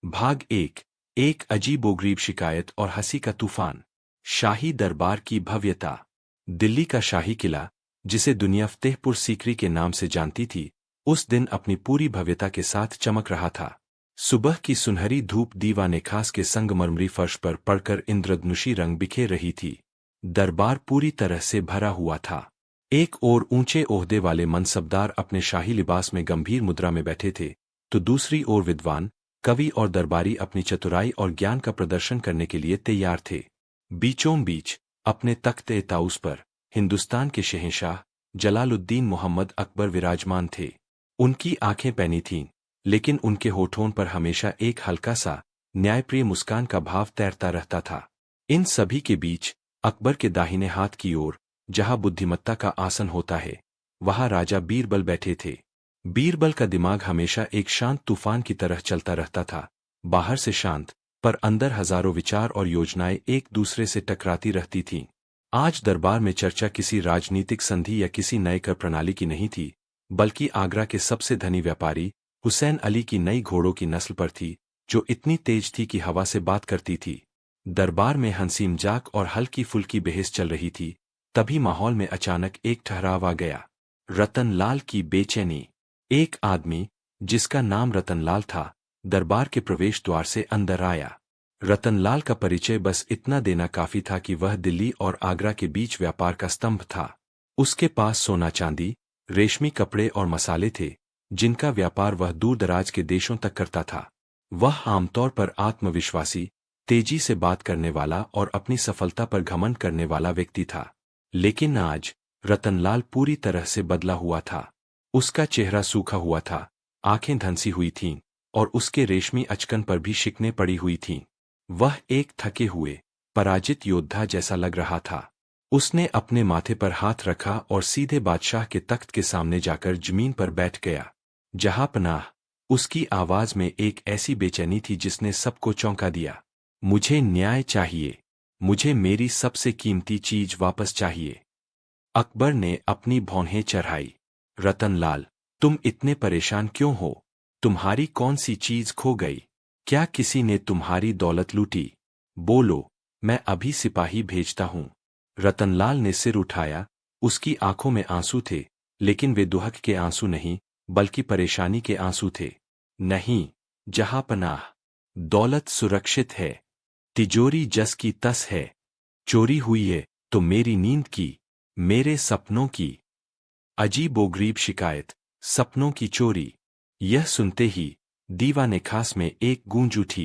भाग एक अजीबोगरीब शिकायत और हंसी का तूफान। शाही दरबार की भव्यता। दिल्ली का शाही किला, जिसे दुनिया फतेहपुर सीकरी के नाम से जानती थी, उस दिन अपनी पूरी भव्यता के साथ चमक रहा था। सुबह की सुनहरी धूप दीवाने खास के संगमरमरी फर्श पर पड़कर इंद्रधनुषी रंग बिखेर रही थी। दरबार पूरी तरह से भरा हुआ था। एक ओर ऊंचे ओहदे वाले मनसबदार अपने शाही लिबास में गंभीर मुद्रा में बैठे थे, तो दूसरी ओर विद्वान, कवि और दरबारी अपनी चतुराई और ज्ञान का प्रदर्शन करने के लिए तैयार थे। बीचों बीच अपने तख्ते ताउस पर हिंदुस्तान के शहंशाह जलालुद्दीन मोहम्मद अकबर विराजमान थे। उनकी आंखें पैनी थीं, लेकिन उनके होठों पर हमेशा एक हल्का सा न्यायप्रिय मुस्कान का भाव तैरता रहता था। इन सभी के बीच अकबर के दाहिने हाथ की ओर, जहां बुद्धिमत्ता का आसन होता है, वहां राजा बीरबल बैठे थे। बीरबल का दिमाग हमेशा एक शांत तूफान की तरह चलता रहता था। बाहर से शांत, पर अंदर हजारों विचार और योजनाएं एक दूसरे से टकराती रहती थीं। आज दरबार में चर्चा किसी राजनीतिक संधि या किसी नए कर प्रणाली की नहीं थी, बल्कि आगरा के सबसे धनी व्यापारी हुसैन अली की नई घोड़ों की नस्ल पर थी, जो इतनी तेज थी कि हवा से बात करती थी। दरबार में हंसी मजाक और हल्की फुल्की बहस चल रही थी। तभी माहौल में अचानक एक ठहराव आ गया। रतनलाल की बेचैनी। एक आदमी, जिसका नाम रतनलाल था, दरबार के प्रवेश द्वार से अंदर आया। रतनलाल का परिचय बस इतना देना काफी था कि वह दिल्ली और आगरा के बीच व्यापार का स्तंभ था। उसके पास सोना चांदी, रेशमी कपड़े और मसाले थे, जिनका व्यापार वह दूर दराज के देशों तक करता था। वह आमतौर पर आत्मविश्वासी, तेजी से बात करने वाला और अपनी सफलता पर घमंड करने वाला व्यक्ति था। लेकिन आज रतनलाल पूरी तरह से बदला हुआ था। उसका चेहरा सूखा हुआ था, आंखें धंसी हुई थीं, और उसके रेशमी अचकन पर भी शिकने पड़ी हुई थीं। वह एक थके हुए, पराजित योद्धा जैसा लग रहा था। उसने अपने माथे पर हाथ रखा और सीधे बादशाह के तख्त के सामने जाकर जमीन पर बैठ गया। जहां पनाह। उसकी आवाज में एक ऐसी बेचैनी थी जिसने सबको चौंका दिया। मुझे न्याय चाहिए। मुझे मेरी सबसे कीमती चीज वापस चाहिए। अकबर ने अपनी भौहें चढ़ाई। रतनलाल, तुम इतने परेशान क्यों हो? तुम्हारी कौन सी चीज खो गई? क्या किसी ने तुम्हारी दौलत लूटी? बोलो, मैं अभी सिपाही भेजता हूं। रतनलाल ने सिर उठाया। उसकी आंखों में आंसू थे, लेकिन वे दुहक के आंसू नहीं, बल्कि परेशानी के आंसू थे। नहीं, जहांपनाह, दौलत सुरक्षित है। तिजोरी जस की तस है। चोरी हुई है तो मेरी नींद की, मेरे सपनों की। अजीबोगरीब शिकायत, सपनों की चोरी। यह सुनते ही दीवाने खास में एक गूंज उठी।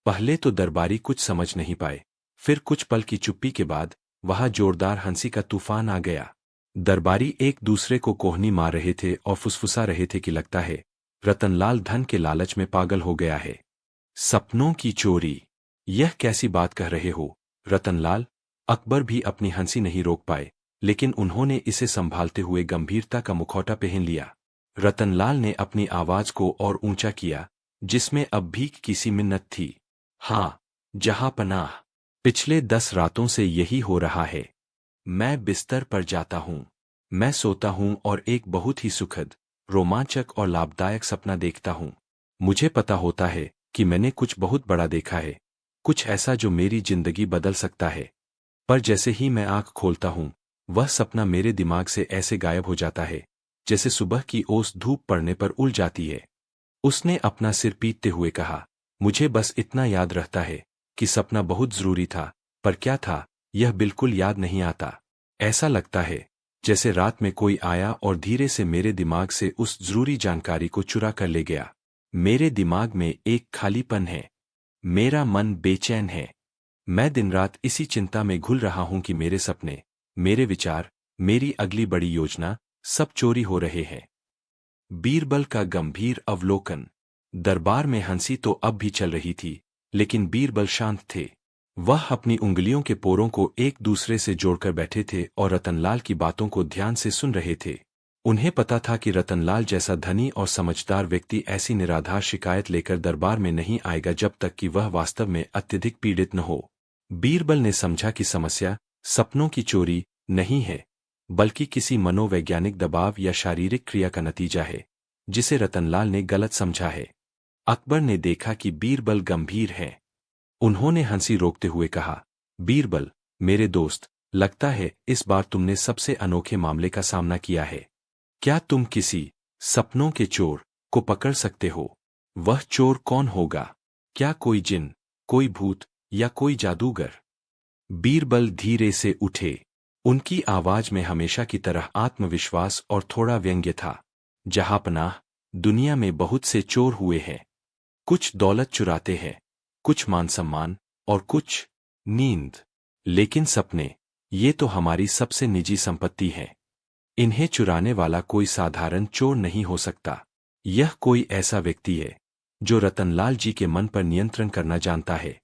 पहले तो दरबारी कुछ समझ नहीं पाए, फिर कुछ पल की चुप्पी के बाद वहां जोरदार हंसी का तूफान आ गया। दरबारी एक दूसरे को कोहनी मार रहे थे और फुसफुसा रहे थे कि लगता है रतनलाल धन के लालच में पागल हो गया है। सपनों की चोरी, यह कैसी बात कह रहे हो रतनलाल? अकबर भी अपनी हंसी नहीं रोक पाए, लेकिन उन्होंने इसे संभालते हुए गंभीरता का मुखौटा पहन लिया। रतनलाल ने अपनी आवाज को और ऊंचा किया, जिसमें अब भी किसी मिन्नत थी। हाँ, जहांपनाह, पिछले 10 रातों से यही हो रहा है। मैं बिस्तर पर जाता हूँ, मैं सोता हूँ और एक बहुत ही सुखद, रोमांचक और लाभदायक सपना देखता हूँ। मुझे पता होता है कि मैंने कुछ बहुत बड़ा देखा है, कुछ ऐसा जो मेरी जिंदगी बदल सकता है। पर जैसे ही मैं आंख खोलता हूँ, वह सपना मेरे दिमाग से ऐसे गायब हो जाता है, जैसे सुबह की ओस धूप पड़ने पर उड़ जाती है। उसने अपना सिर पीटते हुए कहा, मुझे बस इतना याद रहता है कि सपना बहुत जरूरी था, पर क्या था, यह बिल्कुल याद नहीं आता। ऐसा लगता है जैसे रात में कोई आया और धीरे से मेरे दिमाग से उस जरूरी जानकारी को चुरा कर ले गया। मेरे दिमाग में एक खालीपन है। मेरा मन बेचैन है। मैं दिन रात इसी चिंता में घुल रहा हूं कि मेरे सपने, मेरे विचार, मेरी अगली बड़ी योजना, सब चोरी हो रहे हैं। बीरबल का गंभीर अवलोकन। दरबार में हंसी तो अब भी चल रही थी, लेकिन बीरबल शांत थे। वह अपनी उंगलियों के पोरों को एक दूसरे से जोड़कर बैठे थे और रतनलाल की बातों को ध्यान से सुन रहे थे। उन्हें पता था कि रतनलाल जैसा धनी और समझदार व्यक्ति ऐसी निराधार शिकायत लेकर दरबार में नहीं आएगा जब तक कि वह वास्तव में अत्यधिक पीड़ित न हो। बीरबल ने समझा कि समस्या सपनों की चोरी नहीं है, बल्कि किसी मनोवैज्ञानिक दबाव या शारीरिक क्रिया का नतीजा है, जिसे रतनलाल ने गलत समझा है। अकबर ने देखा कि बीरबल गंभीर है। उन्होंने हंसी रोकते हुए कहा, बीरबल, मेरे दोस्त, लगता है इस बार तुमने सबसे अनोखे मामले का सामना किया है। क्या तुम किसी सपनों के चोर को पकड़ सकते हो? वह चोर कौन होगा? क्या कोई जिन, कोई भूत या कोई जादूगर? बीरबल धीरे से उठे। उनकी आवाज में हमेशा की तरह आत्मविश्वास और थोड़ा व्यंग्य था। जहांपनाह, दुनिया में बहुत से चोर हुए हैं। कुछ दौलत चुराते हैं, कुछ मान सम्मान और कुछ नींद। लेकिन सपने, ये तो हमारी सबसे निजी संपत्ति है। इन्हें चुराने वाला कोई साधारण चोर नहीं हो सकता। यह कोई ऐसा व्यक्ति है जो रतनलाल जी के मन पर नियंत्रण करना जानता है।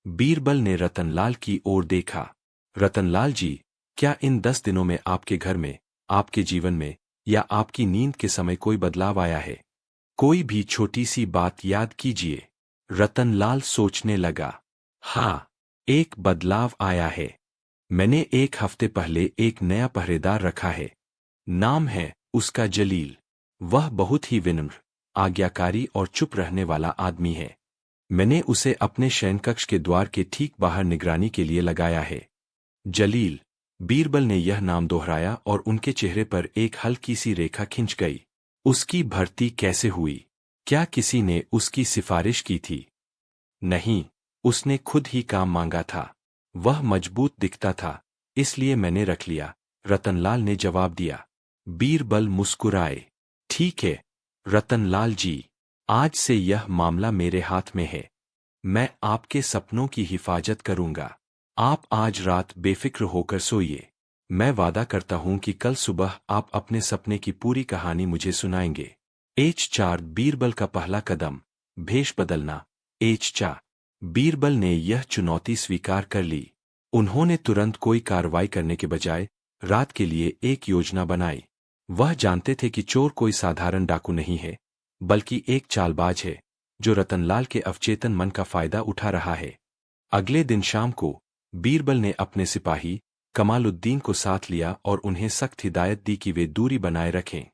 बीरबल ने रतनलाल की ओर देखा। रतनलाल जी, क्या इन 10 दिनों में आपके घर में, आपके जीवन में या आपकी नींद के समय कोई बदलाव आया है? कोई भी छोटी सी बात याद कीजिए। रतनलाल सोचने लगा। हाँ, एक बदलाव आया है। मैंने 1 हफ्ते पहले एक नया पहरेदार रखा है। नाम है उसका जलील। वह बहुत ही विनम्र, आज्ञाकारी और चुप रहने वाला आदमी है। मैंने उसे अपने शयनकक्ष के द्वार के ठीक बाहर निगरानी के लिए लगाया है। जलील। बीरबल ने यह नाम दोहराया और उनके चेहरे पर एक हल्की सी रेखा खिंच गई। उसकी भर्ती कैसे हुई? क्या किसी ने उसकी सिफारिश की थी? नहीं, उसने खुद ही काम मांगा था। वह मजबूत दिखता था, इसलिए मैंने रख लिया, रतनलाल ने जवाब दिया। बीरबल मुस्कुराए। ठीक है, रतनलाल जी, आज से यह मामला मेरे हाथ में है। मैं आपके सपनों की हिफाजत करूंगा। आप आज रात बेफिक्र होकर सोइए। मैं वादा करता हूं कि कल सुबह आप अपने सपने की पूरी कहानी मुझे सुनाएंगे। H4 बीरबल का पहला कदम, भेष बदलना। H4 बीरबल ने यह चुनौती स्वीकार कर ली। उन्होंने तुरंत कोई कार्रवाई करने के बजाय रात के लिए एक योजना बनाई। वह जानते थे कि चोर कोई साधारण डाकू नहीं है, बल्कि एक चालबाज है जो रतनलाल के अवचेतन मन का फायदा उठा रहा है। अगले दिन शाम को बीरबल ने अपने सिपाही कमालुद्दीन को साथ लिया और उन्हें सख्त हिदायत दी कि वे दूरी बनाए रखें।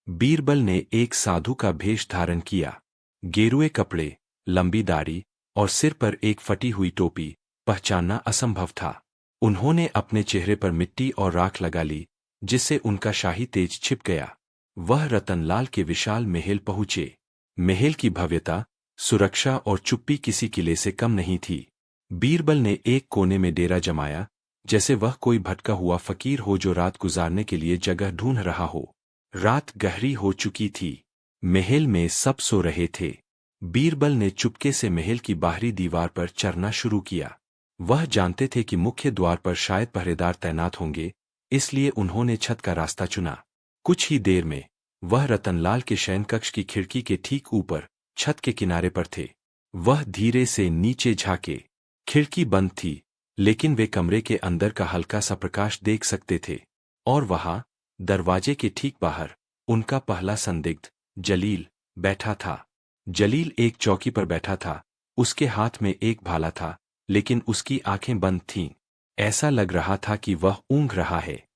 बीरबल ने एक साधु का भेष धारण किया। गेरुए कपड़े, लंबी दाढ़ी और सिर पर एक फटी हुई टोपी, पहचानना असंभव था। उन्होंने अपने चेहरे पर मिट्टी और राख लगा ली, जिससे उनका शाही तेज छिप गया। वह रतनलाल के विशाल महल पहुंचे। महल की भव्यता, सुरक्षा और चुप्पी किसी किले से कम नहीं थी। बीरबल ने एक कोने में डेरा जमाया, जैसे वह कोई भटका हुआ फकीर हो जो रात गुजारने के लिए जगह ढूंढ रहा हो। रात गहरी हो चुकी थी। महल में सब सो रहे थे। बीरबल ने चुपके से महल की बाहरी दीवार पर चढ़ना शुरू किया। वह जानते थे कि मुख्य द्वार पर शायद पहरेदार तैनात होंगे, इसलिए उन्होंने छत का रास्ता चुना। कुछ ही देर में वह रतनलाल के शयनकक्ष की खिड़की के ठीक ऊपर, छत के किनारे पर थे। वह धीरे से नीचे झांके। खिड़की बंद थी, लेकिन वे कमरे के अंदर का हल्का सा प्रकाश देख सकते थे। और वहां, दरवाजे के ठीक बाहर, उनका पहला संदिग्ध, जलील, बैठा था। जलील एक चौकी पर बैठा था। उसके हाथ में एक भाला था, लेकिन उसकी आंखें बंद थीं। ऐसा लग रहा था कि वह ऊँघ रहा है।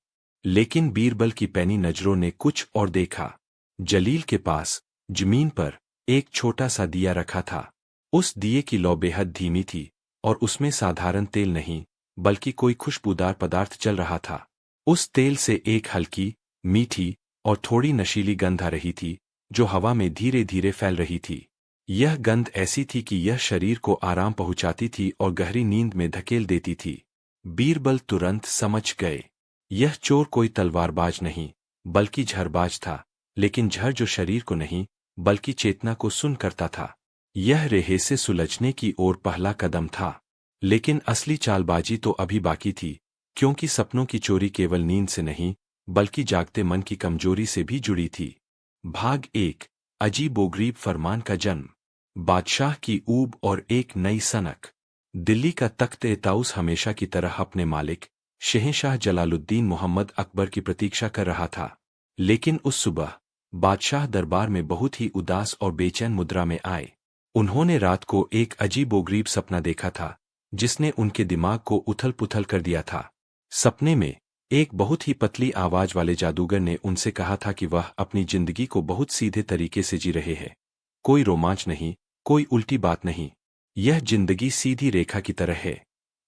लेकिन बीरबल की पैनी नजरों ने कुछ और देखा। जलील के पास, जमीन पर, एक छोटा सा दिया रखा था। उस दिए की लौ बेहद धीमी थी, और उसमें साधारण तेल नहीं, बल्कि कोई खुशबूदार पदार्थ चल रहा था। उस तेल से एक हल्की, मीठी और थोड़ी नशीली गंध आ रही थी, जो हवा में धीरे धीरे फैल रही थी। यह गंध ऐसी थी कि यह शरीर को आराम पहुंचाती थी और गहरी नींद में धकेल देती थी। बीरबल तुरंत समझ गए। यह चोर कोई तलवारबाज नहीं, बल्कि झरबाज था, लेकिन झर जो शरीर को नहीं, बल्कि चेतना को सुन करता था। यह रेहे से सुलझने की ओर पहला कदम था। लेकिन असली चालबाजी तो अभी बाकी थी, क्योंकि सपनों की चोरी केवल नींद से नहीं, बल्कि जागते मन की कमजोरी से भी जुड़ी थी। भाग 1, अजीबोगरीब फरमान का जन्म। बादशाह की ऊब और एक नई सनक। दिल्ली का तख्त-ए-ताउस हमेशा की तरह अपने मालिक, शहंशाह जलालुद्दीन मोहम्मद अकबर की प्रतीक्षा कर रहा था। लेकिन उस सुबह, बादशाह दरबार में बहुत ही उदास और बेचैन मुद्रा में आए। उन्होंने रात को एक अजीबोगरीब सपना देखा था, जिसने उनके दिमाग को उथल-पुथल कर दिया था। सपने में, एक बहुत ही पतली आवाज वाले जादूगर ने उनसे कहा था कि वह अपनी जिंदगी को बहुत सीधे तरीके से जी रहे हैं। कोई रोमांच नहीं, कोई उल्टी बात नहीं। यह जिंदगी सीधी रेखा की तरह है।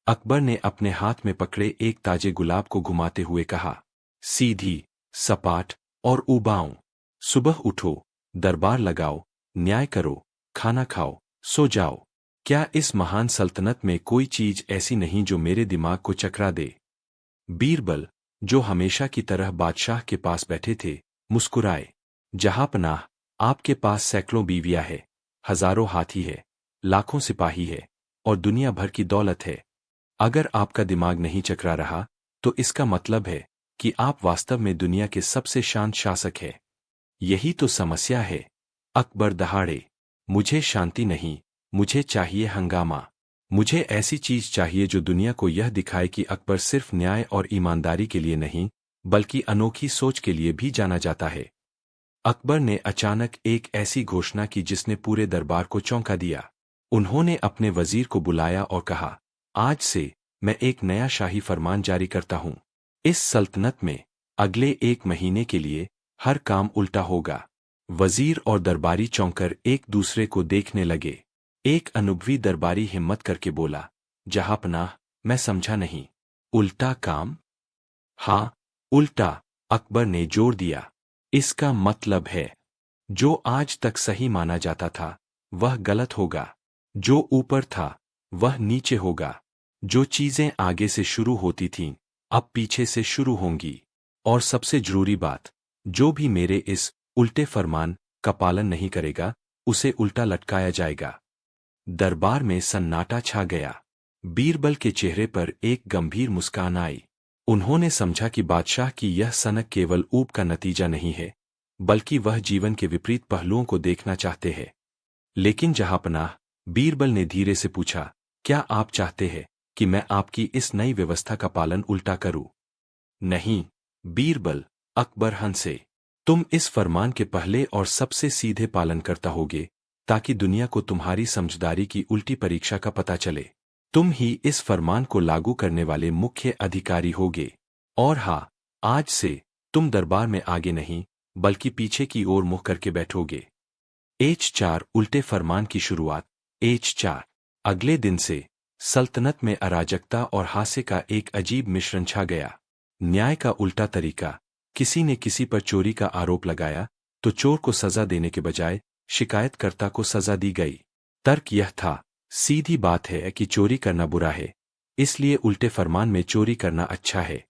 अकबर ने अपने हाथ में पकड़े एक ताजे गुलाब को घुमाते हुए कहा, सीधी, सपाट और उबाऊं। सुबह उठो, दरबार लगाओ, न्याय करो, खाना खाओ, सो जाओ। क्या इस महान सल्तनत में कोई चीज ऐसी नहीं जो मेरे दिमाग को चकरा दे? बीरबल, जो हमेशा की तरह बादशाह के पास बैठे थे, मुस्कुराए। जहांपनाह, आपके पास सैकड़ों बीवियां है, हजारों हाथी है, लाखों सिपाही है और दुनिया भर की दौलत है। अगर आपका दिमाग नहीं चकरा रहा, तो इसका मतलब है कि आप वास्तव में दुनिया के सबसे शांत शासक हैं। यही तो समस्या है। अकबर दहाड़े, मुझे शांति नहीं, मुझे चाहिए हंगामा। मुझे ऐसी चीज चाहिए जो दुनिया को यह दिखाए कि अकबर सिर्फ न्याय और ईमानदारी के लिए नहीं, बल्कि अनोखी सोच के लिए भी जाना जाता है। अकबर ने अचानक एक ऐसी घोषणा की जिसने पूरे दरबार को चौंका दिया। उन्होंने अपने वजीर को बुलाया और कहा, आज से मैं एक नया शाही फरमान जारी करता हूं। इस सल्तनत में अगले 1 महीने के लिए हर काम उल्टा होगा। वजीर और दरबारी चौंकर एक दूसरे को देखने लगे। एक अनुभवी दरबारी हिम्मत करके बोला, जहांपनाह, मैं समझा नहीं। उल्टा काम? हाँ, उल्टा, अकबर ने जोर दिया। इसका मतलब है, जो आज तक सही माना जाता था, वह गलत होगा। जो ऊपर था, वह नीचे होगा। जो चीजें आगे से शुरू होती थीं, अब पीछे से शुरू होंगी। और सबसे जरूरी बात, जो भी मेरे इस उल्टे फरमान का पालन नहीं करेगा, उसे उल्टा लटकाया जाएगा। दरबार में सन्नाटा छा गया। बीरबल के चेहरे पर एक गंभीर मुस्कान आई। उन्होंने समझा कि बादशाह की यह सनक केवल ऊब का नतीजा नहीं है, बल्कि वह जीवन के विपरीत पहलुओं को देखना चाहते हैं। लेकिन जहांपनाह, बीरबल ने धीरे से पूछा, क्या आप चाहते हैं कि मैं आपकी इस नई व्यवस्था का पालन उल्टा करूं? नहीं, बीरबल, अकबर हंसे। तुम इस फरमान के पहले और सबसे सीधे पालन करता होगे, ताकि दुनिया को तुम्हारी समझदारी की उल्टी परीक्षा का पता चले। तुम ही इस फरमान को लागू करने वाले मुख्य अधिकारी होगे। और हाँ, आज से तुम दरबार में आगे नहीं, बल्कि पीछे की ओर मुँह करके बैठोगे। H4 उल्टे फरमान की शुरुआत। H4 अगले दिन से सल्तनत में अराजकता और हास्य का एक अजीब मिश्रण छा गया। न्याय का उल्टा तरीका। किसी ने किसी पर चोरी का आरोप लगाया, तो चोर को सजा देने के बजाय शिकायतकर्ता को सजा दी गई। तर्क यह था, सीधी बात है कि चोरी करना बुरा है, इसलिए उल्टे फरमान में चोरी करना अच्छा है।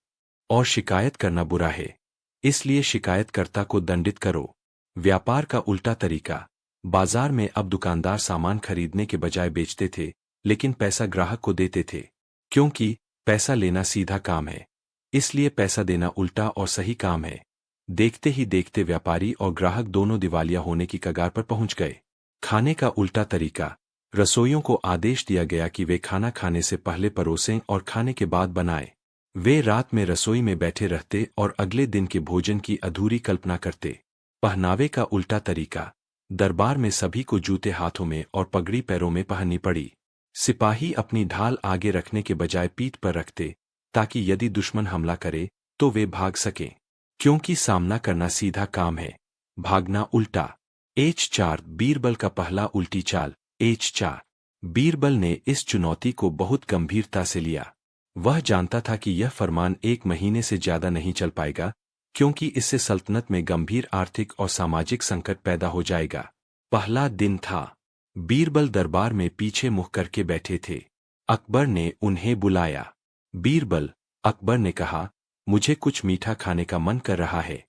और शिकायत करना बुरा है, इसलिए शिकायतकर्ता को दंडित करो। व्यापार का उल्टा तरीका। बाजार में अब दुकानदार सामान खरीदने के बजाय बेचते थे, लेकिन पैसा ग्राहक को देते थे। क्योंकि पैसा लेना सीधा काम है, इसलिए पैसा देना उल्टा और सही काम है। देखते ही देखते व्यापारी और ग्राहक दोनों दिवालिया होने की कगार पर पहुंच गए। खाने का उल्टा तरीका। रसोइयों को आदेश दिया गया कि वे खाना खाने से पहले परोसें और खाने के बाद बनाएं। वे रात में रसोई में बैठे रहते और अगले दिन के भोजन की अधूरी कल्पना करते। पहनावे का उल्टा तरीका। दरबार में सभी को जूते हाथों में और पगड़ी पैरों में पहननी पड़ी। सिपाही अपनी ढाल आगे रखने के बजाय पीठ पर रखते, ताकि यदि दुश्मन हमला करे तो वे भाग सकें। क्योंकि सामना करना सीधा काम है, भागना उल्टा। H4 बीरबल का पहला उल्टी चाल। H4 बीरबल ने इस चुनौती को बहुत गंभीरता से लिया। वह जानता था कि यह फरमान 1 महीने से ज्यादा नहीं चल पाएगा, क्योंकि इससे सल्तनत में गंभीर आर्थिक और सामाजिक संकट पैदा हो जाएगा। पहला दिन था। बीरबल दरबार में पीछे मुँह करके बैठे थे। अकबर ने उन्हें बुलाया। बीरबल, अकबर ने कहा, मुझे कुछ मीठा खाने का मन कर रहा है।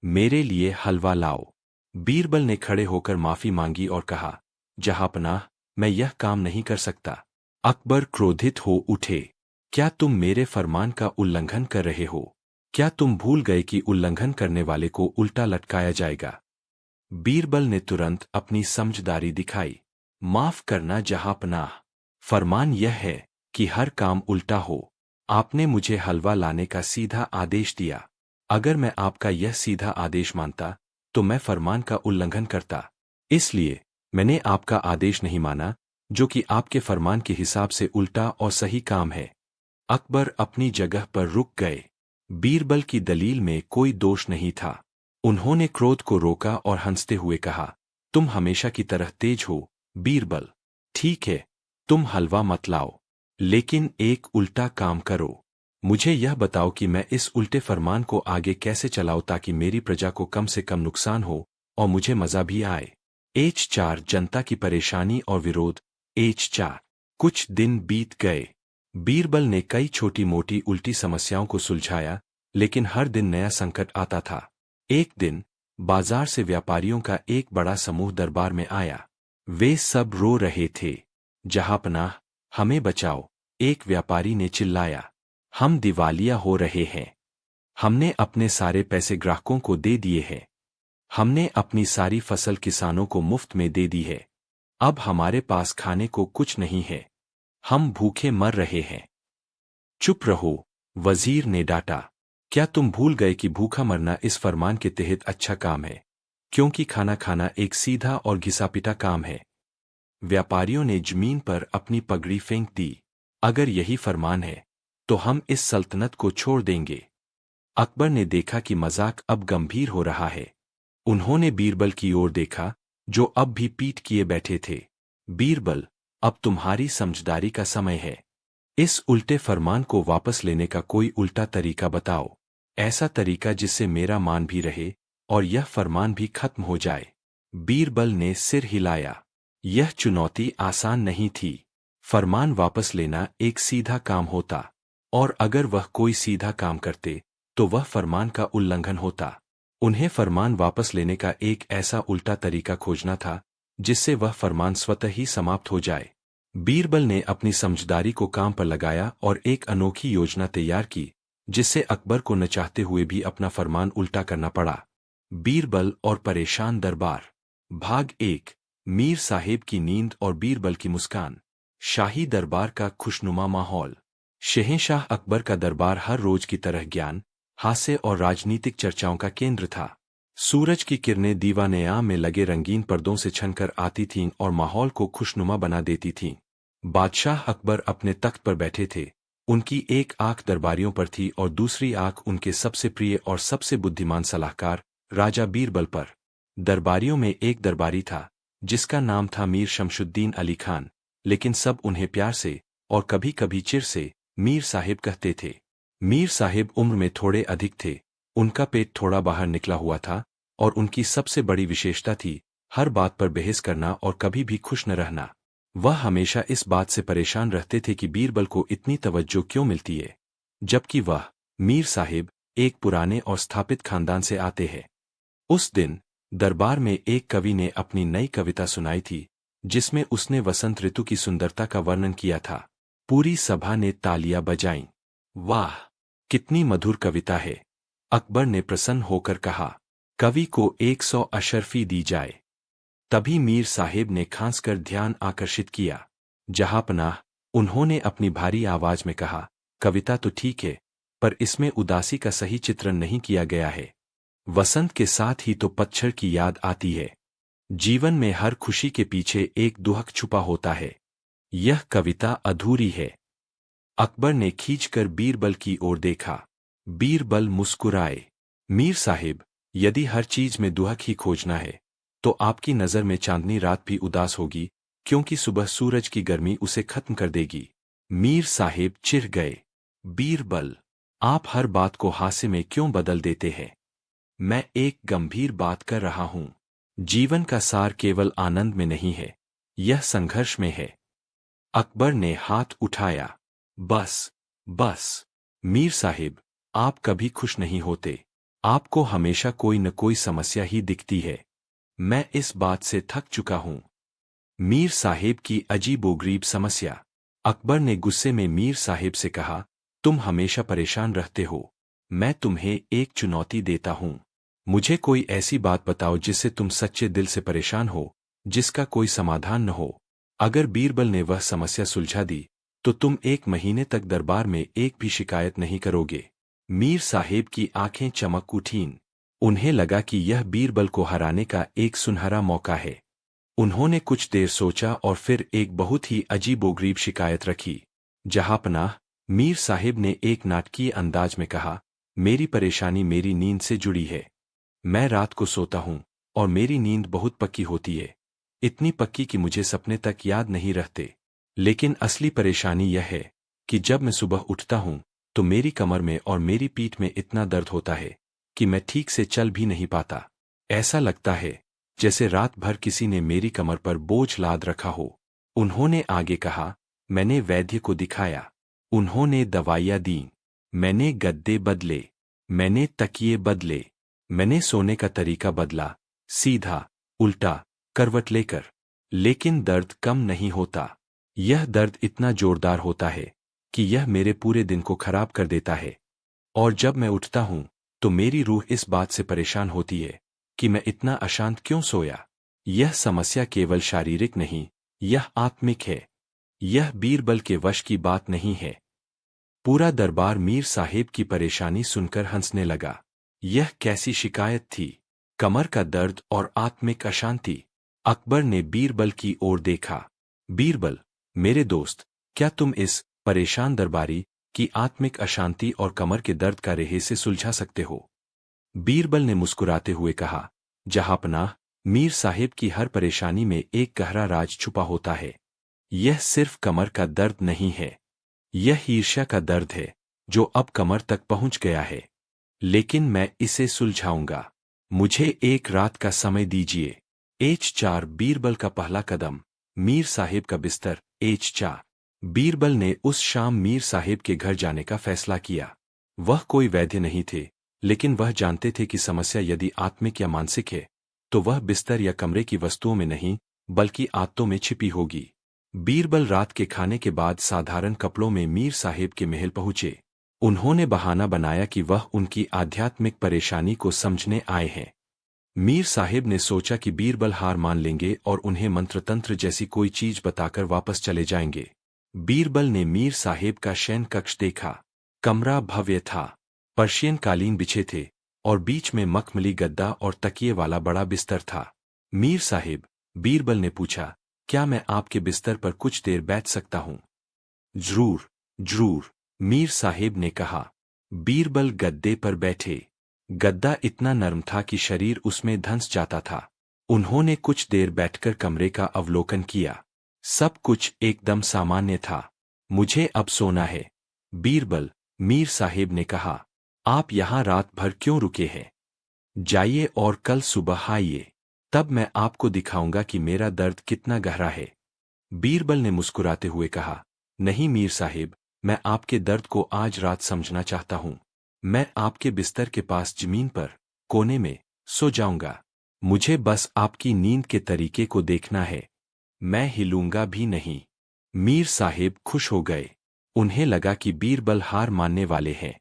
मेरे लिए हलवा लाओ। बीरबल ने खड़े होकर माफी मांगी और कहा, जहांपनाह, मैं यह काम नहीं कर सकता। अकबर क्रोधित हो उठे। क्या तुम मेरे फरमान का उल्लंघन कर रहे हो? क्या तुम भूल गए कि उल्लंघन करने वाले को उल्टा लटकाया जाएगा? बीरबल ने तुरंत अपनी समझदारी दिखाई। माफ करना जहांपनाह, फरमान यह है कि हर काम उल्टा हो। आपने मुझे हलवा लाने का सीधा आदेश दिया। अगर मैं आपका यह सीधा आदेश मानता, तो मैं फरमान का उल्लंघन करता। इसलिए मैंने आपका आदेश नहीं माना, जो कि आपके फरमान के हिसाब से उल्टा और सही काम है। अकबर अपनी जगह पर रुक गए। बीरबल की दलील में कोई दोष नहीं था। उन्होंने क्रोध को रोका और हंसते हुए कहा, तुम हमेशा की तरह तेज हो, बीरबल, ठीक है, तुम हलवा मत लाओ, लेकिन एक उल्टा काम करो। मुझे यह बताओ कि मैं इस उल्टे फरमान को आगे कैसे चलाऊं ताकि मेरी प्रजा को कम से कम नुकसान हो और मुझे मजा भी आए। H4 जनता की परेशानी और विरोध। H4 कुछ दिन बीत गए। बीरबल ने कई छोटी मोटी उल्टी समस्याओं को सुलझाया, लेकिन हर दिन नया संकट आता था। एक दिन बाजार से व्यापारियों का एक बड़ा समूह दरबार में आया। वे सब रो रहे थे। जहांपनाह, हमें बचाओ, एक व्यापारी ने चिल्लाया। हम दिवालिया हो रहे हैं। हमने अपने सारे पैसे ग्राहकों को दे दिए हैं। हमने अपनी सारी फसल किसानों को मुफ्त में दे दी है। अब हमारे पास खाने को कुछ नहीं है। हम भूखे मर रहे हैं। चुप रहो, वजीर ने डांटा। क्या तुम भूल गए कि भूखा मरना इस फरमान के तहत अच्छा काम है, क्योंकि खाना खाना एक सीधा और घिसा-पिटा काम है। व्यापारियों ने जमीन पर अपनी पगड़ी फेंक दी। अगर यही फरमान है, तो हम इस सल्तनत को छोड़ देंगे। अकबर ने देखा कि मजाक अब गंभीर हो रहा है। उन्होंने बीरबल की ओर देखा, जो अब भी पीठ किए बैठे थे। बीरबल, अब तुम्हारी समझदारी का समय है। इस उल्टे फरमान को वापस लेने का कोई उल्टा तरीका बताओ, ऐसा तरीका जिससे मेरा मान भी रहे और यह फरमान भी खत्म हो जाए। बीरबल ने सिर हिलाया। यह चुनौती आसान नहीं थी। फरमान वापस लेना एक सीधा काम होता, और अगर वह कोई सीधा काम करते, तो वह फरमान का उल्लंघन होता। उन्हें फरमान वापस लेने का एक ऐसा उल्टा तरीका खोजना था, जिससे वह फरमान स्वतः ही समाप्त हो जाए। बीरबल ने अपनी समझदारी को काम पर लगाया और एक अनोखी योजना तैयार की, जिससे अकबर को न चाहते हुए भी अपना फरमान उल्टा करना पड़ा। बीरबल और परेशान दरबार। भाग 1। मीर साहेब की नींद और बीरबल की मुस्कान। शाही दरबार का खुशनुमा माहौल। शहंशाह अकबर का दरबार हर रोज की तरह ज्ञान, हास्य और राजनीतिक चर्चाओं का केंद्र था। सूरज की किरणें दीवाने-आम में लगे रंगीन पर्दों से छनकर आती थीं और माहौल को खुशनुमा बना देती थीं। बादशाह अकबर अपने तख्त पर बैठे थे। उनकी एक आंख दरबारियों पर थी और दूसरी आंख उनके सबसे प्रिय और सबसे बुद्धिमान सलाहकार राजा बीरबल पर। दरबारियों में एक दरबारी था, जिसका नाम था मीर शमशुद्दीन अली खान, लेकिन सब उन्हें प्यार से और कभी-कभी चिढ़ से मीर साहिब कहते थे। मीर साहिब उम्र में थोड़े अधिक थे, उनका पेट थोड़ा बाहर निकला हुआ था, और उनकी सबसे बड़ी विशेषता थी हर बात पर बहस करना और कभी भी खुश न रहना। वह हमेशा इस बात से परेशान रहते थे कि बीरबल को इतनी तवज्जो क्यों मिलती है, जबकि वह, मीर साहिब, एक पुराने और स्थापित खानदान से आते हैं। उस दिन दरबार में एक कवि ने अपनी नई कविता सुनाई थी, जिसमें उसने वसंत ऋतु की सुंदरता का वर्णन किया था। पूरी सभा ने तालियां बजाईं। वाह, कितनी मधुर कविता है! अकबर ने प्रसन्न होकर कहा। कवि को 100 अशर्फी दी जाए। तभी मीर साहिब ने खांसकर ध्यान आकर्षित किया। जहांपनाह, उन्होंने अपनी भारी आवाज में कहा, कविता तो ठीक है, पर इसमें उदासी का सही चित्रण नहीं किया गया है। वसंत के साथ ही तो पतझड़ की याद आती है। जीवन में हर खुशी के पीछे एक दुहक छुपा होता है। यह कविता अधूरी है। अकबर ने खींचकर बीरबल की ओर देखा। बीरबल मुस्कुराए। मीर साहिब, यदि हर चीज में दुहक ही खोजना है, तो आपकी नजर में चांदनी रात भी उदास होगी, क्योंकि सुबह सूरज की गर्मी उसे खत्म कर देगी। मीर साहिब चिढ़ गए। बीरबल, आप हर बात को हास्य में क्यों बदल देते हैं? मैं एक गंभीर बात कर रहा हूं। जीवन का सार केवल आनंद में नहीं है, यह संघर्ष में है। अकबर ने हाथ उठाया। बस, बस, मीर साहिब, आप कभी खुश नहीं होते। आपको हमेशा कोई न कोई समस्या ही दिखती है। मैं इस बात से थक चुका हूं। मीर साहिब की अजीबोगरीब समस्या। अकबर ने गुस्से में मीर साहिब से कहा, तुम हमेशा परेशान रहते हो। मैं तुम्हें एक चुनौती देता हूं। मुझे कोई ऐसी बात बताओ जिससे तुम सच्चे दिल से परेशान हो, जिसका कोई समाधान न हो। अगर बीरबल ने वह समस्या सुलझा दी, तो तुम 1 महीने तक दरबार में एक भी शिकायत नहीं करोगे। मीर साहिब की आंखें चमक उठीं। उन्हें लगा कि यह बीरबल को हराने का एक सुनहरा मौका है। उन्होंने कुछ देर सोचा और फिर एक बहुत ही अजीबोगरीब शिकायत रखी। जहांपनाह, मीर साहिब ने एक नाटकीय अंदाज में कहा, मेरी परेशानी मेरी नींद से जुड़ी है। मैं रात को सोता हूं और मेरी नींद बहुत पक्की होती है, इतनी पक्की कि मुझे सपने तक याद नहीं रहते। लेकिन असली परेशानी यह है कि जब मैं सुबह उठता हूँ तो मेरी कमर में और मेरी पीठ में इतना दर्द होता है कि मैं ठीक से चल भी नहीं पाता। ऐसा लगता है जैसे रात भर किसी ने मेरी कमर पर बोझ लाद रखा हो। उन्होंने आगे कहा, मैंने वैद्य को दिखाया। उन्होंने दवाइयाँ दी। मैंने गद्दे बदले। मैंने तकिए बदले। मैंने सोने का तरीका बदला, सीधा, उल्टा, करवट लेकर। लेकिन दर्द कम नहीं होता। यह दर्द इतना जोरदार होता है कि यह मेरे पूरे दिन को खराब कर देता है। और जब मैं उठता हूं तो मेरी रूह इस बात से परेशान होती है कि मैं इतना अशांत क्यों सोया। यह समस्या केवल शारीरिक नहीं, यह आत्मिक है। यह बीरबल के वश की बात नहीं है। पूरा दरबार मीर साहेब की परेशानी सुनकर हंसने लगा। यह कैसी शिकायत थी? कमर का दर्द और आत्मिक अशांति। अकबर ने बीरबल की ओर देखा। बीरबल, मेरे दोस्त, क्या तुम इस परेशान दरबारी की आत्मिक अशांति और कमर के दर्द का रहस्य सुलझा सकते हो? बीरबल ने मुस्कुराते हुए कहा, जहांपनाह, मीर साहेब की हर परेशानी में एक गहरा राज छुपा होता है। यह सिर्फ कमर का दर्द नहीं है, यह ईर्ष्या का दर्द है जो अब कमर तक पहुंच गया है। लेकिन मैं इसे सुलझाऊंगा। मुझे एक रात का समय दीजिए। H4 बीरबल का पहला कदम, मीर साहेब का बिस्तर। H4 बीरबल ने उस शाम मीर साहेब के घर जाने का फैसला किया। वह कोई वैद्य नहीं थे, लेकिन वह जानते थे कि समस्या यदि आत्मिक या मानसिक है तो वह बिस्तर या कमरे की वस्तुओं में नहीं बल्कि आत्तों में छिपी होगी। बीरबल रात के खाने के बाद साधारण कपड़ों में मीर साहेब के महल पहुंचे। उन्होंने बहाना बनाया कि वह उनकी आध्यात्मिक परेशानी को समझने आए हैं। मीर साहेब ने सोचा कि बीरबल हार मान लेंगे और उन्हें मंत्र तंत्र जैसी कोई चीज बताकर वापस चले जाएंगे। बीरबल ने मीर साहेब का शयन कक्ष देखा। कमरा भव्य था। पर्शियन कालीन बिछे थे और बीच में मखमली गद्दा और तकिए वाला बड़ा बिस्तर था। मीर साहेब, बीरबल ने पूछा, क्या मैं आपके बिस्तर पर कुछ देर बैठ सकता हूँ? जरूर, जरूर, मीर साहेब ने कहा। बीरबल गद्दे पर बैठे। गद्दा इतना नरम था कि शरीर उसमें धंस जाता था। उन्होंने कुछ देर बैठकर कमरे का अवलोकन किया। सब कुछ एकदम सामान्य था। मुझे अब सोना है। बीरबल, मीर साहेब ने कहा, आप यहाँ रात भर क्यों रुके हैं? जाइए और कल सुबह आइए, तब मैं आपको दिखाऊंगा कि मेरा दर्द कितना गहरा है। बीरबल ने मुस्कुराते हुए कहा, नहीं मीर साहेब, मैं आपके दर्द को आज रात समझना चाहता हूँ। मैं आपके बिस्तर के पास जमीन पर, कोने में, सो जाऊंगा। मुझे बस आपकी नींद के तरीके को देखना है। मैं हिलूंगा भी नहीं। मीर साहेब खुश हो गए। उन्हें लगा कि बीरबल हार मानने वाले हैं।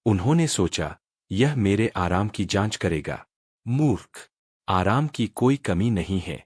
उन्होंने सोचा, यह मेरे आराम की जांच करेगा। मूर्ख, आराम की कोई कमी नहीं है।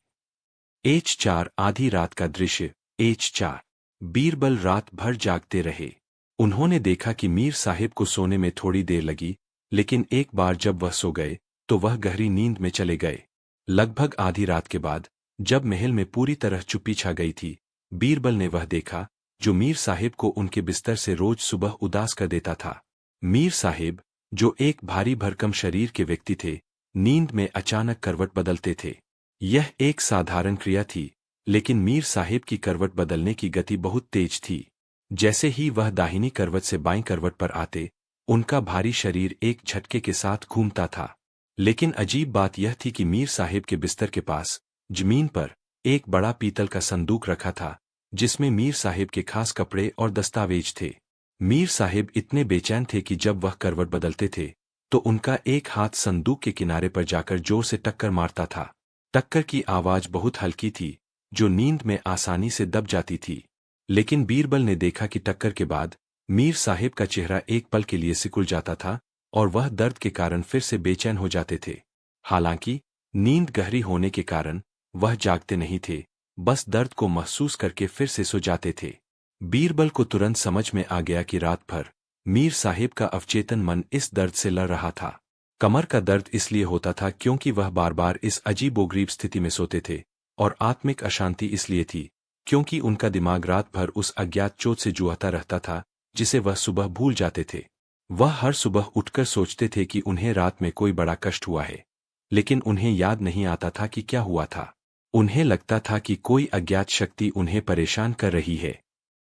H4 आधी रात का दृश्य। H4 बीरबल रात भर जागते रहे। उन्होंने देखा कि मीर साहिब को सोने में थोड़ी देर लगी, लेकिन एक बार जब वह सो गए तो वह गहरी नींद में चले गए। लगभग आधी रात के बाद, जब महल में पूरी तरह चुप्पी छा गई थी, बीरबल ने वह देखा जो मीर साहिब को उनके बिस्तर से रोज सुबह उदास कर देता था। मीर साहिब, जो एक भारी भरकम शरीर के व्यक्ति थे, नींद में अचानक करवट बदलते थे। यह एक साधारण क्रिया थी, लेकिन मीर साहिब की करवट बदलने की गति बहुत तेज थी। जैसे ही वह दाहिनी करवट से बाईं करवट पर आते, उनका भारी शरीर एक झटके के साथ घूमता था। लेकिन अजीब बात यह थी कि मीर साहिब के बिस्तर के पास, जमीन पर, एक बड़ा पीतल का संदूक रखा था, जिसमें मीर साहिब के खास कपड़े और दस्तावेज थे। मीर साहिब इतने बेचैन थे कि जब वह करवट बदलते थे, तो उनका एक हाथ संदूक के किनारे पर जाकर जोर से टक्कर मारता था। टक्कर की आवाज बहुत हल्की थी, जो नींद में आसानी से दब जाती थी। लेकिन बीरबल ने देखा कि टक्कर के बाद मीर साहिब का चेहरा एक पल के लिए सिकुड़ जाता था और वह दर्द के कारण फिर से बेचैन हो जाते थे। हालांकि नींद गहरी होने के कारण वह जागते नहीं थे, बस दर्द को महसूस करके फिर से सो जाते थे। बीरबल को तुरंत समझ में आ गया कि रात भर मीर साहिब का अवचेतन मन इस दर्द से लड़ रहा था। कमर का दर्द इसलिए होता था क्योंकि वह बार बार इस अजीबोगरीब स्थिति में सोते थे, और आत्मिक अशांति इसलिए थी क्योंकि उनका दिमाग रात भर उस अज्ञात चोट से जूझता रहता था जिसे वह सुबह भूल जाते थे। वह हर सुबह उठकर सोचते थे कि उन्हें रात में कोई बड़ा कष्ट हुआ है, लेकिन उन्हें याद नहीं आता था कि क्या हुआ था। उन्हें लगता था कि कोई अज्ञात शक्ति उन्हें परेशान कर रही है।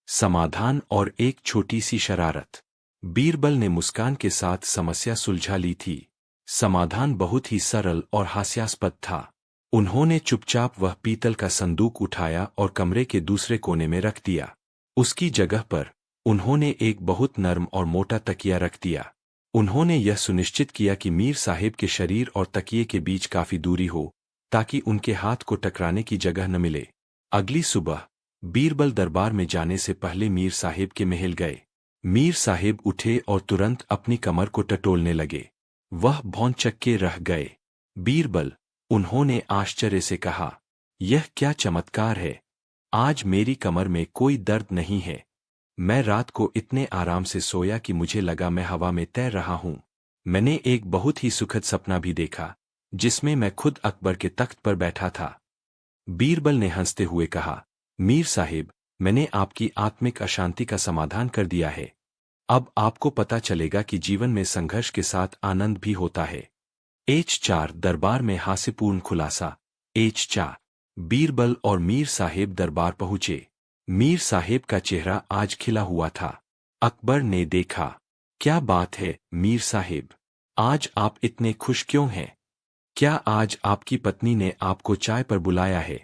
समाधान और एक छोटी सी शरारत। बीरबल ने मुस्कान के साथ समस्या सुलझा ली थी। समाधान बहुत ही सरल और हास्यास्पद था। उन्होंने चुपचाप वह पीतल का संदूक उठाया और कमरे के दूसरे कोने में रख दिया। उसकी जगह पर उन्होंने एक बहुत नर्म और मोटा तकिया रख दिया। उन्होंने यह सुनिश्चित किया कि मीर साहिब के शरीर और तकिए के बीच काफी दूरी हो, ताकि उनके हाथ को टकराने की जगह न मिले। अगली सुबह बीरबल दरबार में जाने से पहले मीर साहिब के महल गए। मीर साहिब उठे और तुरंत अपनी कमर को टटोलने लगे। वह भौंचक्के रह गए। बीरबल, उन्होंने आश्चर्य से कहा, यह क्या चमत्कार है। आज मेरी कमर में कोई दर्द नहीं है। मैं रात को इतने आराम से सोया कि मुझे लगा मैं हवा में तैर रहा हूं। मैंने एक बहुत ही सुखद सपना भी देखा, जिसमें मैं खुद अकबर के तख्त पर बैठा था। बीरबल ने हंसते हुए कहा, मीर साहिब, मैंने आपकी आत्मिक अशांति का समाधान कर दिया है। अब आपको पता चलेगा कि जीवन में संघर्ष के साथ आनंद भी होता है। H4 दरबार में हास्यपूर्ण खुलासा। H4 बीरबल और मीर साहिब दरबार पहुंचे। मीर साहिब का चेहरा आज खिला हुआ था। अकबर ने देखा, क्या बात है मीर साहिब, आज आप इतने खुश क्यों हैं? क्या आज आपकी पत्नी ने आपको चाय पर बुलाया है?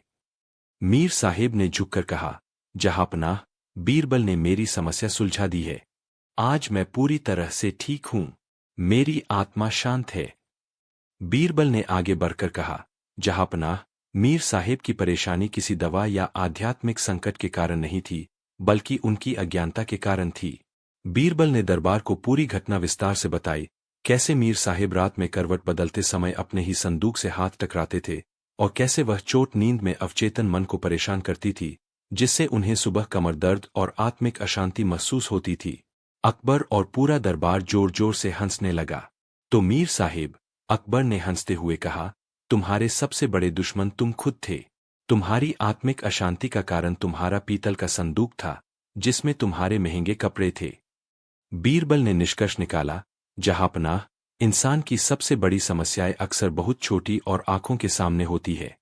मीर साहिब ने झुककर कहा, जहांपनाह, बीरबल ने मेरी समस्या सुलझा दी है। आज मैं पूरी तरह से ठीक हूं। मेरी आत्मा शांत है। बीरबल ने आगे बढ़कर कहा, जहांपनाह, मीर साहिब की परेशानी किसी दवा या आध्यात्मिक संकट के कारण नहीं थी, बल्कि उनकी अज्ञानता के कारण थी। बीरबल ने दरबार को पूरी घटना विस्तार से बताई, कैसे मीर साहिब रात में करवट बदलते समय अपने ही संदूक से हाथ टकराते थे, और कैसे वह चोट नींद में अवचेतन मन को परेशान करती थी, जिससे उन्हें सुबह कमर दर्द और आत्मिक अशांति महसूस होती थी। अकबर और पूरा दरबार जोर जोर से हंसने लगा। तो मीर साहिब, अकबर ने हंसते हुए कहा, तुम्हारे सबसे बड़े दुश्मन तुम खुद थे। तुम्हारी आत्मिक अशांति का कारण तुम्हारा पीतल का संदूक था, जिसमें तुम्हारे महंगे कपड़े थे। बीरबल ने निष्कर्ष निकाला, जहांपनाह, इंसान की सबसे बड़ी समस्याएं अक्सर बहुत छोटी और आंखों के सामने होती है।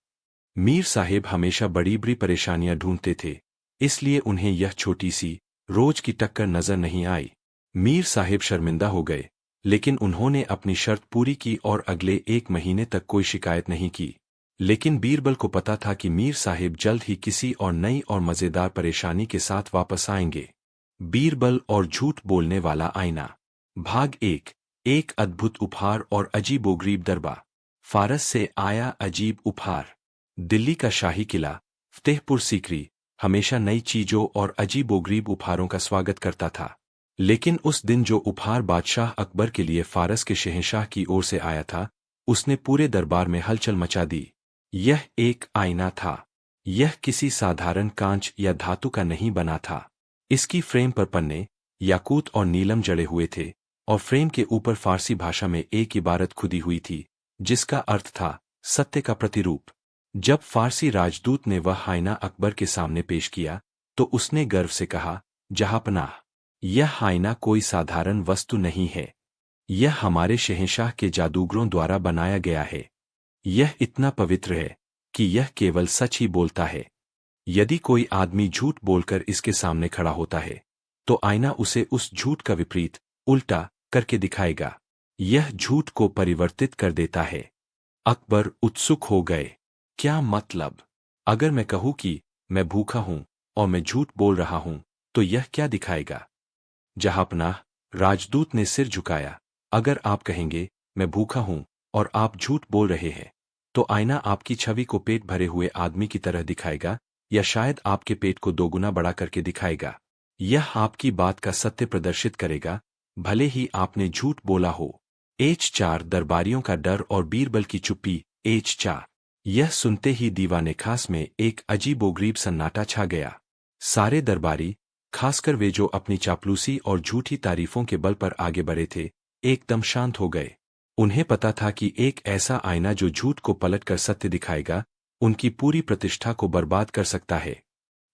मीर साहिब हमेशा बड़ी बड़ी परेशानियां ढूंढते थे, इसलिए उन्हें यह छोटी सी रोज की टक्कर नजर नहीं आई। मीर साहिब शर्मिंदा हो गए, लेकिन उन्होंने अपनी शर्त पूरी की और अगले 1 महीने तक कोई शिकायत नहीं की। लेकिन बीरबल को पता था कि मीर साहिब जल्द ही किसी और नई और मजेदार परेशानी के साथ वापस आएंगे। बीरबल और झूठ बोलने वाला आईना। भाग 1। एक अद्भुत उपहार और अजीबोगरीब दरबार। फारस से आया अजीब उपहार। दिल्ली का शाही किला, फतेहपुर सीकरी, हमेशा नई चीजों और अजीबोगरीब उपहारों का स्वागत करता था। लेकिन उस दिन जो उपहार बादशाह अकबर के लिए फारस के शहंशाह की ओर से आया था, उसने पूरे दरबार में हलचल मचा दी। यह एक आईना था। यह किसी साधारण कांच या धातु का नहीं बना था। इसकी फ्रेम पर पन्ने, याकूत और नीलम जड़े हुए थे, और फ्रेम के ऊपर फारसी भाषा में एक इबारत खुदी हुई थी, जिसका अर्थ था, सत्य का प्रतिरूप। जब फारसी राजदूत ने वह आईना अकबर के सामने पेश किया, तो उसने गर्व से कहा, जहांपनाह, यह आईना कोई साधारण वस्तु नहीं है। यह हमारे शहंशाह के जादूगरों द्वारा बनाया गया है। यह इतना पवित्र है कि यह केवल सच ही बोलता है। यदि कोई आदमी झूठ बोलकर इसके सामने खड़ा होता है, तो आईना उसे उस झूठ का विपरीत, उल्टा करके दिखाएगा। यह झूठ को परिवर्तित कर देता है। अकबर उत्सुक हो गए। क्या मतलब? अगर मैं कहूं कि मैं भूखा हूं और मैं झूठ बोल रहा हूं, तो यह क्या दिखाएगा? जहांपनाह, राजदूत ने सिर झुकाया, अगर आप कहेंगे मैं भूखा हूं और आप झूठ बोल रहे हैं, तो आईना आपकी छवि को पेट भरे हुए आदमी की तरह दिखाएगा, या शायद आपके पेट को दोगुना बड़ा करके दिखाएगा। यह आपकी बात का सत्य प्रदर्शित करेगा, भले ही आपने झूठ बोला हो। H4 दरबारियों का डर और बीरबल की चुप्पी। H4 यह सुनते ही दीवाने खास में एक अजीबोगरीब सन्नाटा छा गया। सारे दरबारी, खासकर वे जो अपनी चापलूसी और झूठी तारीफों के बल पर आगे बढ़े थे, एकदम शांत हो गए। उन्हें पता था कि एक ऐसा आईना जो झूठ को पलटकर सत्य दिखाएगा, उनकी पूरी प्रतिष्ठा को बर्बाद कर सकता है।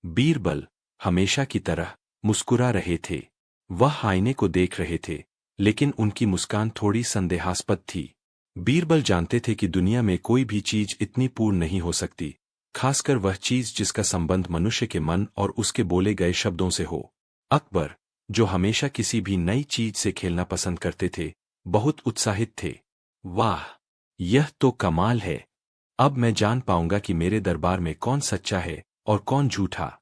बीरबल, हमेशा की तरह, मुस्कुरा रहे थे। वह आईने को देख रहे थे, लेकिन उनकी मुस्कान थोड़ी संदेहास्पद थी। बीरबल जानते थे कि दुनिया में कोई भी चीज इतनी पूर्ण नहीं हो सकती, खासकर वह चीज जिसका संबंध मनुष्य के मन और उसके बोले गए शब्दों से हो। अकबर, जो हमेशा किसी भी नई चीज से खेलना पसंद करते थे, बहुत उत्साहित थे। वाह, यह तो कमाल है। अब मैं जान पाऊंगा कि मेरे दरबार में कौन सच्चा है और कौन झूठा।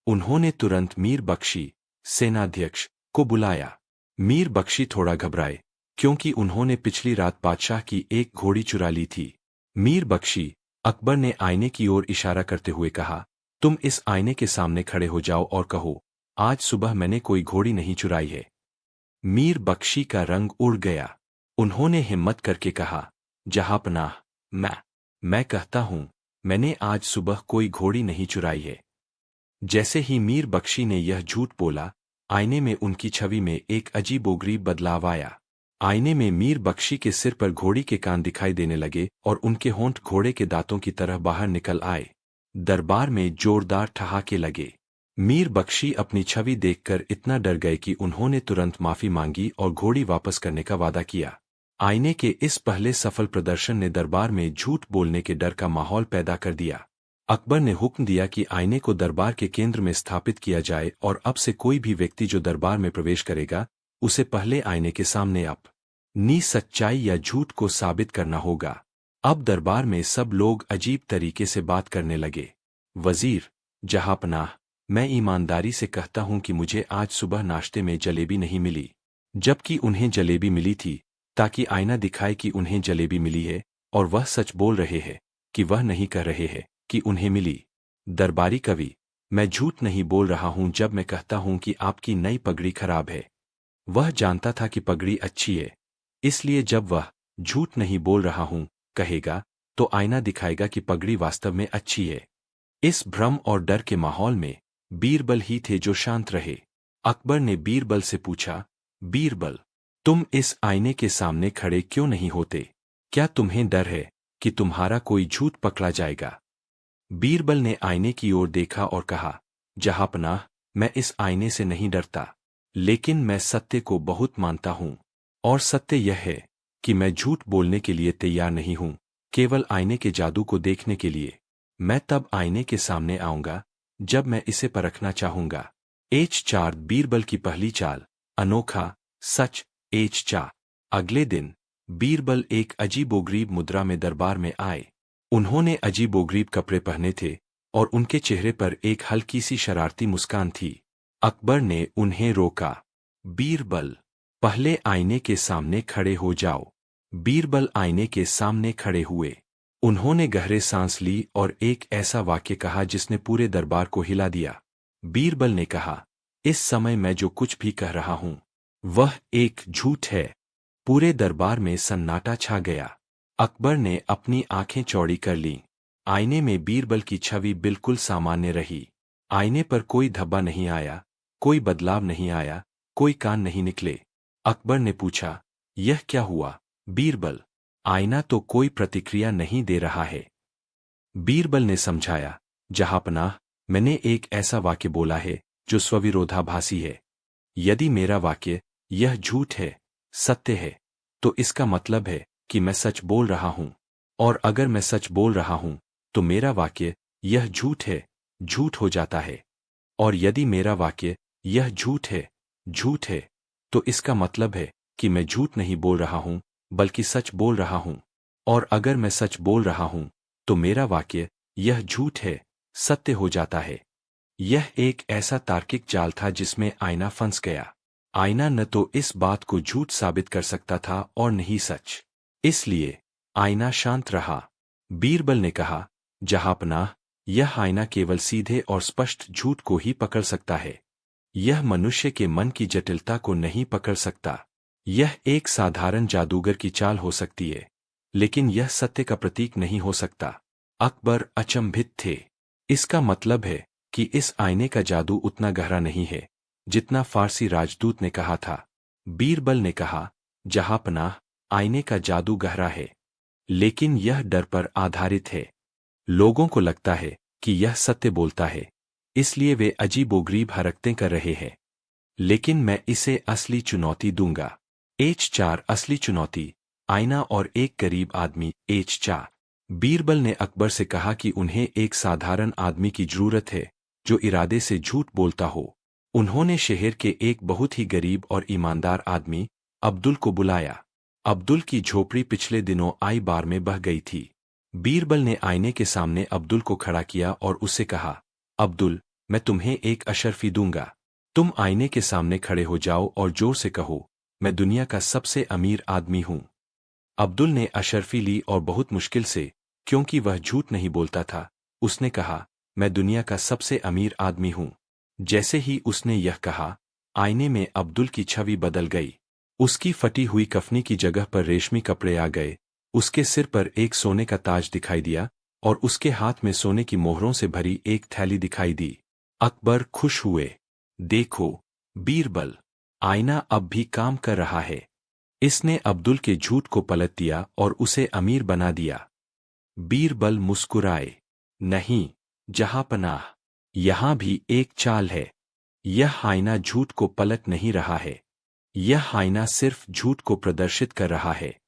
उन्होंने तुरंत मीर बख्शी, सेनाध्यक्ष, को बुलाया। मीर बख्शी थोड़ा घबराए, क्योंकि उन्होंने पिछली रात बादशाह की एक घोड़ी चुरा ली थी। मीर बख्शी, अकबर ने आईने की ओर इशारा करते हुए कहा, तुम इस आईने के सामने खड़े हो जाओ और कहो, आज सुबह मैंने कोई घोड़ी नहीं चुराई है। मीर बख्शी का रंग उड़ गया। उन्होंने हिम्मत करके कहा, जहांपनाह, मैं कहता हूं, मैंने आज सुबह कोई घोड़ी नहीं चुराई है। जैसे ही मीर बख्शी ने यह झूठ बोला, आईने में उनकी छवि में एक अजीबोगरीब बदलाव आया। आईने में मीर बख्शी के सिर पर घोड़ी के कान दिखाई देने लगे और उनके होंठ घोड़े के दांतों की तरह बाहर निकल आए। दरबार में जोरदार ठहाके लगे। मीर बख्शी अपनी छवि देखकर इतना डर गए कि उन्होंने तुरंत माफी मांगी और घोड़ी वापस करने का वादा किया। आईने के इस पहले सफल प्रदर्शन ने दरबार में झूठ बोलने के डर का माहौल पैदा कर दिया। अकबर ने हुक्म दिया कि आईने को दरबार के केंद्र में स्थापित किया जाए और अब से कोई भी व्यक्ति जो दरबार में प्रवेश करेगा, उसे पहले आईने के सामने अपनी सच्चाई या झूठ को साबित करना होगा। अब दरबार में सब लोग अजीब तरीके से बात करने लगे। वजीर, जहांपनाह, मैं ईमानदारी से कहता हूं कि मुझे आज सुबह नाश्ते में जलेबी नहीं मिली, जबकि उन्हें जलेबी मिली थी, ताकि आईना दिखाए कि उन्हें जलेबी मिली है, और वह सच बोल रहे हैं कि वह नहीं कह रहे हैं कि उन्हें मिली। दरबारी कवि, मैं झूठ नहीं बोल रहा हूं जब मैं कहता हूं कि आपकी नई पगड़ी खराब है। वह जानता था कि पगड़ी अच्छी है, इसलिए जब वह झूठ नहीं बोल रहा हूं कहेगा, तो आईना दिखाएगा कि पगड़ी वास्तव में अच्छी है। इस भ्रम और डर के माहौल में बीरबल ही थे जो शांत रहे। अकबर ने बीरबल से पूछा, बीरबल, तुम इस आईने के सामने खड़े क्यों नहीं होते? क्या तुम्हें डर है कि तुम्हारा कोई झूठ पकड़ा जाएगा? बीरबल ने आईने की ओर देखा और कहा, जहांपनाह, मैं इस आईने से नहीं डरता, लेकिन मैं सत्य को बहुत मानता हूं, और सत्य यह है कि मैं झूठ बोलने के लिए तैयार नहीं हूं, केवल आईने के जादू को देखने के लिए। मैं तब आईने के सामने आऊंगा जब मैं इसे परखना चाहूंगा। H4 बीरबल की पहली चाल, अनोखा, सच। H4 अगले दिन बीरबल एक अजीबोगरीब मुद्रा में दरबार में आए। उन्होंने अजीबोगरीब कपड़े पहने थे और उनके चेहरे पर एक हल्की सी शरारती मुस्कान थी। अकबर ने उन्हें रोका। बीरबल, पहले आईने के सामने खड़े हो जाओ। बीरबल आईने के सामने खड़े हुए। उन्होंने गहरे सांस ली और एक ऐसा वाक्य कहा जिसने पूरे दरबार को हिला दिया। बीरबल ने कहा, इस समय मैं जो कुछ भी कह रहा हूं, वह एक झूठ है। पूरे दरबार में सन्नाटा छा गया। अकबर ने अपनी आंखें चौड़ी कर लीं। आईने में बीरबल की छवि बिल्कुल सामान्य रही। आईने पर कोई धब्बा नहीं आया, कोई बदलाव नहीं आया, कोई कान नहीं निकले। अकबर ने पूछा, यह क्या हुआ बीरबल? आईना तो कोई प्रतिक्रिया नहीं दे रहा है। बीरबल ने समझाया, जहांपनाह, मैंने एक ऐसा वाक्य बोला है जो स्वविरोधाभासी है। यदि मेरा वाक्य यह झूठ है, सत्य है, तो इसका मतलब है कि मैं सच बोल रहा हूं, और अगर मैं सच बोल रहा हूं तो मेरा वाक्य यह झूठ है, झूठ हो जाता है। और यदि मेरा वाक्य यह झूठ है, तो इसका मतलब है कि मैं झूठ नहीं बोल रहा हूं बल्कि सच बोल रहा हूं। और अगर मैं सच बोल रहा हूं तो मेरा वाक्य यह झूठ है, सत्य हो जाता है। यह एक ऐसा तार्किक जाल था जिसमें आईना फंस गया। आईना न तो इस बात को झूठ साबित कर सकता था और न ही सच। इसलिए आईना शांत रहा। बीरबल ने कहा, जहांपनाह, यह आईना केवल सीधे और स्पष्ट झूठ को ही पकड़ सकता है। यह मनुष्य के मन की जटिलता को नहीं पकड़ सकता। यह एक साधारण जादूगर की चाल हो सकती है, लेकिन यह सत्य का प्रतीक नहीं हो सकता। अकबर अचंभित थे। इसका मतलब है कि इस आईने का जादू उतना गहरा नहीं है जितना फारसी राजदूत ने कहा था। बीरबल ने कहा, जहांपनाह, आईने का जादू गहरा है, लेकिन यह डर पर आधारित है। लोगों को लगता है कि यह सत्य बोलता है, इसलिए वे अजीबोगरीब हरकतें कर रहे हैं। लेकिन मैं इसे असली चुनौती दूंगा। H4 असली चुनौती, आईना और एक गरीब आदमी। H4 बीरबल ने अकबर से कहा कि उन्हें एक साधारण आदमी की जरूरत है जो इरादे से झूठ बोलता हो। उन्होंने शहर के एक बहुत ही गरीब और ईमानदार आदमी अब्दुल को बुलाया। अब्दुल की झोपड़ी पिछले दिनों आई बार में बह गई थी। बीरबल ने आईने के सामने अब्दुल को खड़ा किया और उससे कहा, अब्दुल, मैं तुम्हें एक अशर्फी दूंगा। तुम आईने के सामने खड़े हो जाओ और जोर से कहो, मैं दुनिया का सबसे अमीर आदमी हूं। अब्दुल ने अशर्फी ली और बहुत मुश्किल से, क्योंकि वह झूठ नहीं बोलता था, उसने कहा, मैं दुनिया का सबसे अमीर आदमी हूं। जैसे ही उसने यह कहा, आईने में अब्दुल की छवि बदल गई। उसकी फटी हुई कफनी की जगह पर रेशमी कपड़े आ गए, उसके सिर पर एक सोने का ताज दिखाई दिया और उसके हाथ में सोने की मोहरों से भरी एक थैली दिखाई दी। अकबर खुश हुए। देखो, बीरबल, आईना अब भी काम कर रहा है। इसने अब्दुल के झूठ को पलट दिया और उसे अमीर बना दिया। बीरबल मुस्कुराए। नहीं, जहांपनाह, यहां भी एक चाल है। यह आईना झूठ को पलट नहीं रहा है। यह आईना सिर्फ झूठ को प्रदर्शित कर रहा है।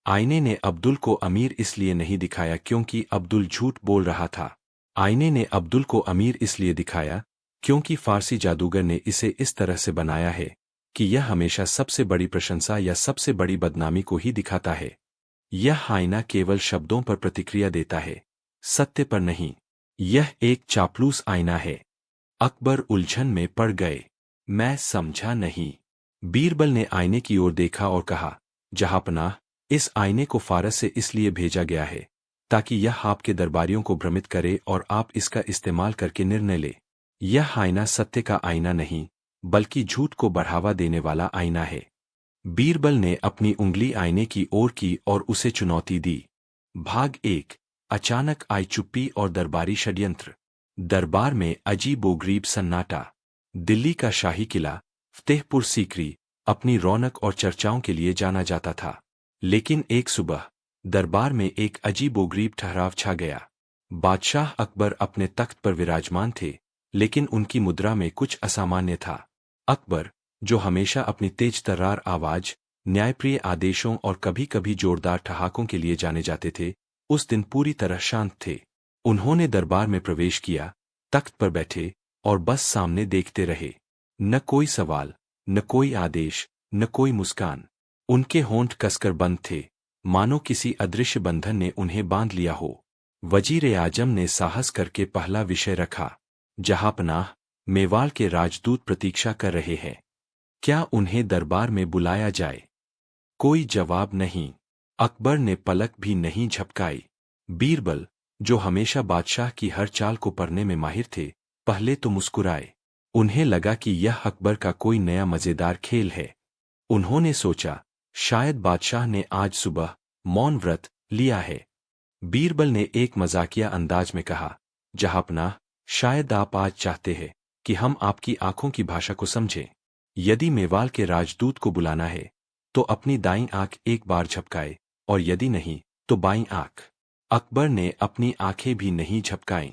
आईने ने अब्दुल को अमीर इसलिए नहीं दिखाया क्योंकि अब्दुल झूठ बोल रहा था। आईने ने अब्दुल को अमीर इसलिए दिखाया क्योंकि फारसी जादूगर ने इसे इस तरह से बनाया है कि यह हमेशा सबसे बड़ी प्रशंसा या सबसे बड़ी बदनामी को ही दिखाता है। यह आईना केवल शब्दों पर प्रतिक्रिया देता है, सत्य पर नहीं। यह एक चापलूस आईना है। अकबर उलझन में पड़ गए। मैं समझा नहीं। बीरबल ने आईने की ओर देखा और कहा, जहांपनाह, इस आईने को फारस से इसलिए भेजा गया है ताकि यह आपके दरबारियों को भ्रमित करे और आप इसका इस्तेमाल करके निर्णय ले। यह आईना सत्य का आईना नहीं, बल्कि झूठ को बढ़ावा देने वाला आईना है। बीरबल ने अपनी उंगली आईने की ओर की और उसे चुनौती दी। भाग 1। अचानक आई चुप्पी और दरबारी षड्यंत्र। दरबार में अजीबोगरीब सन्नाटा। दिल्ली का शाही किला फतेहपुर सीकरी अपनी रौनक और चर्चाओं के लिए जाना जाता था। लेकिन एक सुबह दरबार में एक अजीबोगरीब ठहराव छा गया। बादशाह अकबर अपने तख्त पर विराजमान थे, लेकिन उनकी मुद्रा में कुछ असामान्य था। अकबर, जो हमेशा अपनी तेज तर्रार आवाज, न्यायप्रिय आदेशों और कभी-कभी जोरदार ठहाकों के लिए जाने जाते थे, उस दिन पूरी तरह शांत थे। उन्होंने दरबार में प्रवेश किया, तख्त पर बैठे और बस सामने देखते रहे। न कोई सवाल, न कोई आदेश, न कोई मुस्कान। उनके होंठ कसकर बंद थे, मानो किसी अदृश्य बंधन ने उन्हें बांध लिया हो। वजीर आजम ने साहस करके पहला विषय रखा। जहांपनाह, मेवाड़ के राजदूत प्रतीक्षा कर रहे हैं। क्या उन्हें दरबार में बुलाया जाए? कोई जवाब नहीं। अकबर ने पलक भी नहीं झपकाई। बीरबल, जो हमेशा बादशाह की हर चाल को पढ़ने में माहिर थे, पहले तो मुस्कुराए। उन्हें लगा कि यह अकबर का कोई नया मजेदार खेल है। उन्होंने सोचा, शायद बादशाह ने आज सुबह मौन व्रत लिया है। बीरबल ने एक मजाकिया अंदाज में कहा, जहांपनाह, शायद आप आज चाहते हैं कि हम आपकी आंखों की भाषा को समझें। यदि मेवाड़ के राजदूत को बुलाना है, तो अपनी दाईं आंख एक बार झपकाए, और यदि नहीं, तो बाईं आंख। अकबर ने अपनी आंखें भी नहीं झपकाईं।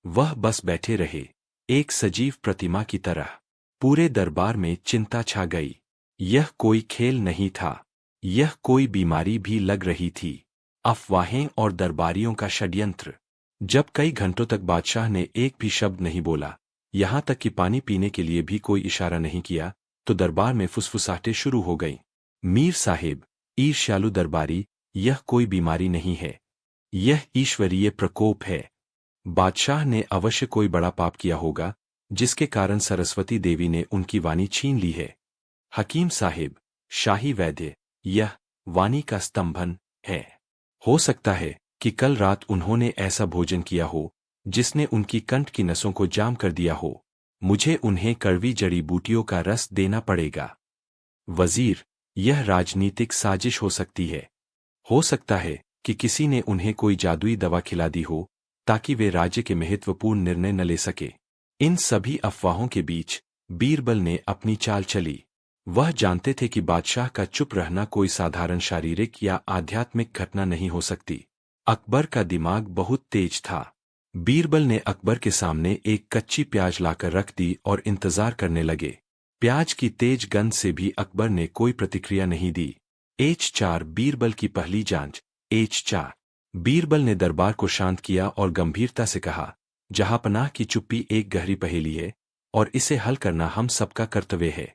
वह बस बैठे रहे, एक सजीव प्रतिमा की तरह। पूरे दरबार में चिंता छा गई। यह कोई खेल नहीं था, यह कोई बीमारी भी लग रही थी। अफवाहें और दरबारियों का षड्यंत्र। जब कई घंटों तक बादशाह ने एक भी शब्द नहीं बोला, यहां तक कि पानी पीने के लिए भी कोई इशारा नहीं किया, तो दरबार में फुसफुसाहटें शुरू हो गईं। मीर साहिब, ईर्ष्यालु दरबारी, यह कोई बीमारी नहीं है, यह ईश्वरीय प्रकोप है। बादशाह ने अवश्य कोई बड़ा पाप किया होगा, जिसके कारण सरस्वती देवी ने उनकी वाणी छीन ली है। हकीम साहिब, शाही वैद्य, यह वाणी का स्तंभन है। हो सकता है कि कल रात उन्होंने ऐसा भोजन किया हो जिसने उनकी कंठ की नसों को जाम कर दिया हो। मुझे उन्हें कड़वी जड़ी बूटियों का रस देना पड़ेगा। वजीर, यह राजनीतिक साजिश हो सकती है। हो सकता है कि किसी ने उन्हें कोई जादुई दवा खिला दी हो ताकि वे राज्य के महत्वपूर्ण निर्णय न ले सके। इन सभी अफवाहों के बीच बीरबल ने अपनी चाल चली। वह जानते थे कि बादशाह का चुप रहना कोई साधारण शारीरिक या आध्यात्मिक घटना नहीं हो सकती। अकबर का दिमाग बहुत तेज था। बीरबल ने अकबर के सामने एक कच्ची प्याज लाकर रख दी और इंतजार करने लगे। प्याज की तेज गंध से भी अकबर ने कोई प्रतिक्रिया नहीं दी। H4 बीरबल की पहली जांच। H4 बीरबल ने दरबार को शांत किया और गंभीरता से कहा, जहांपनाह की चुप्पी एक गहरी पहेली है और इसे हल करना हम सबका कर्तव्य है।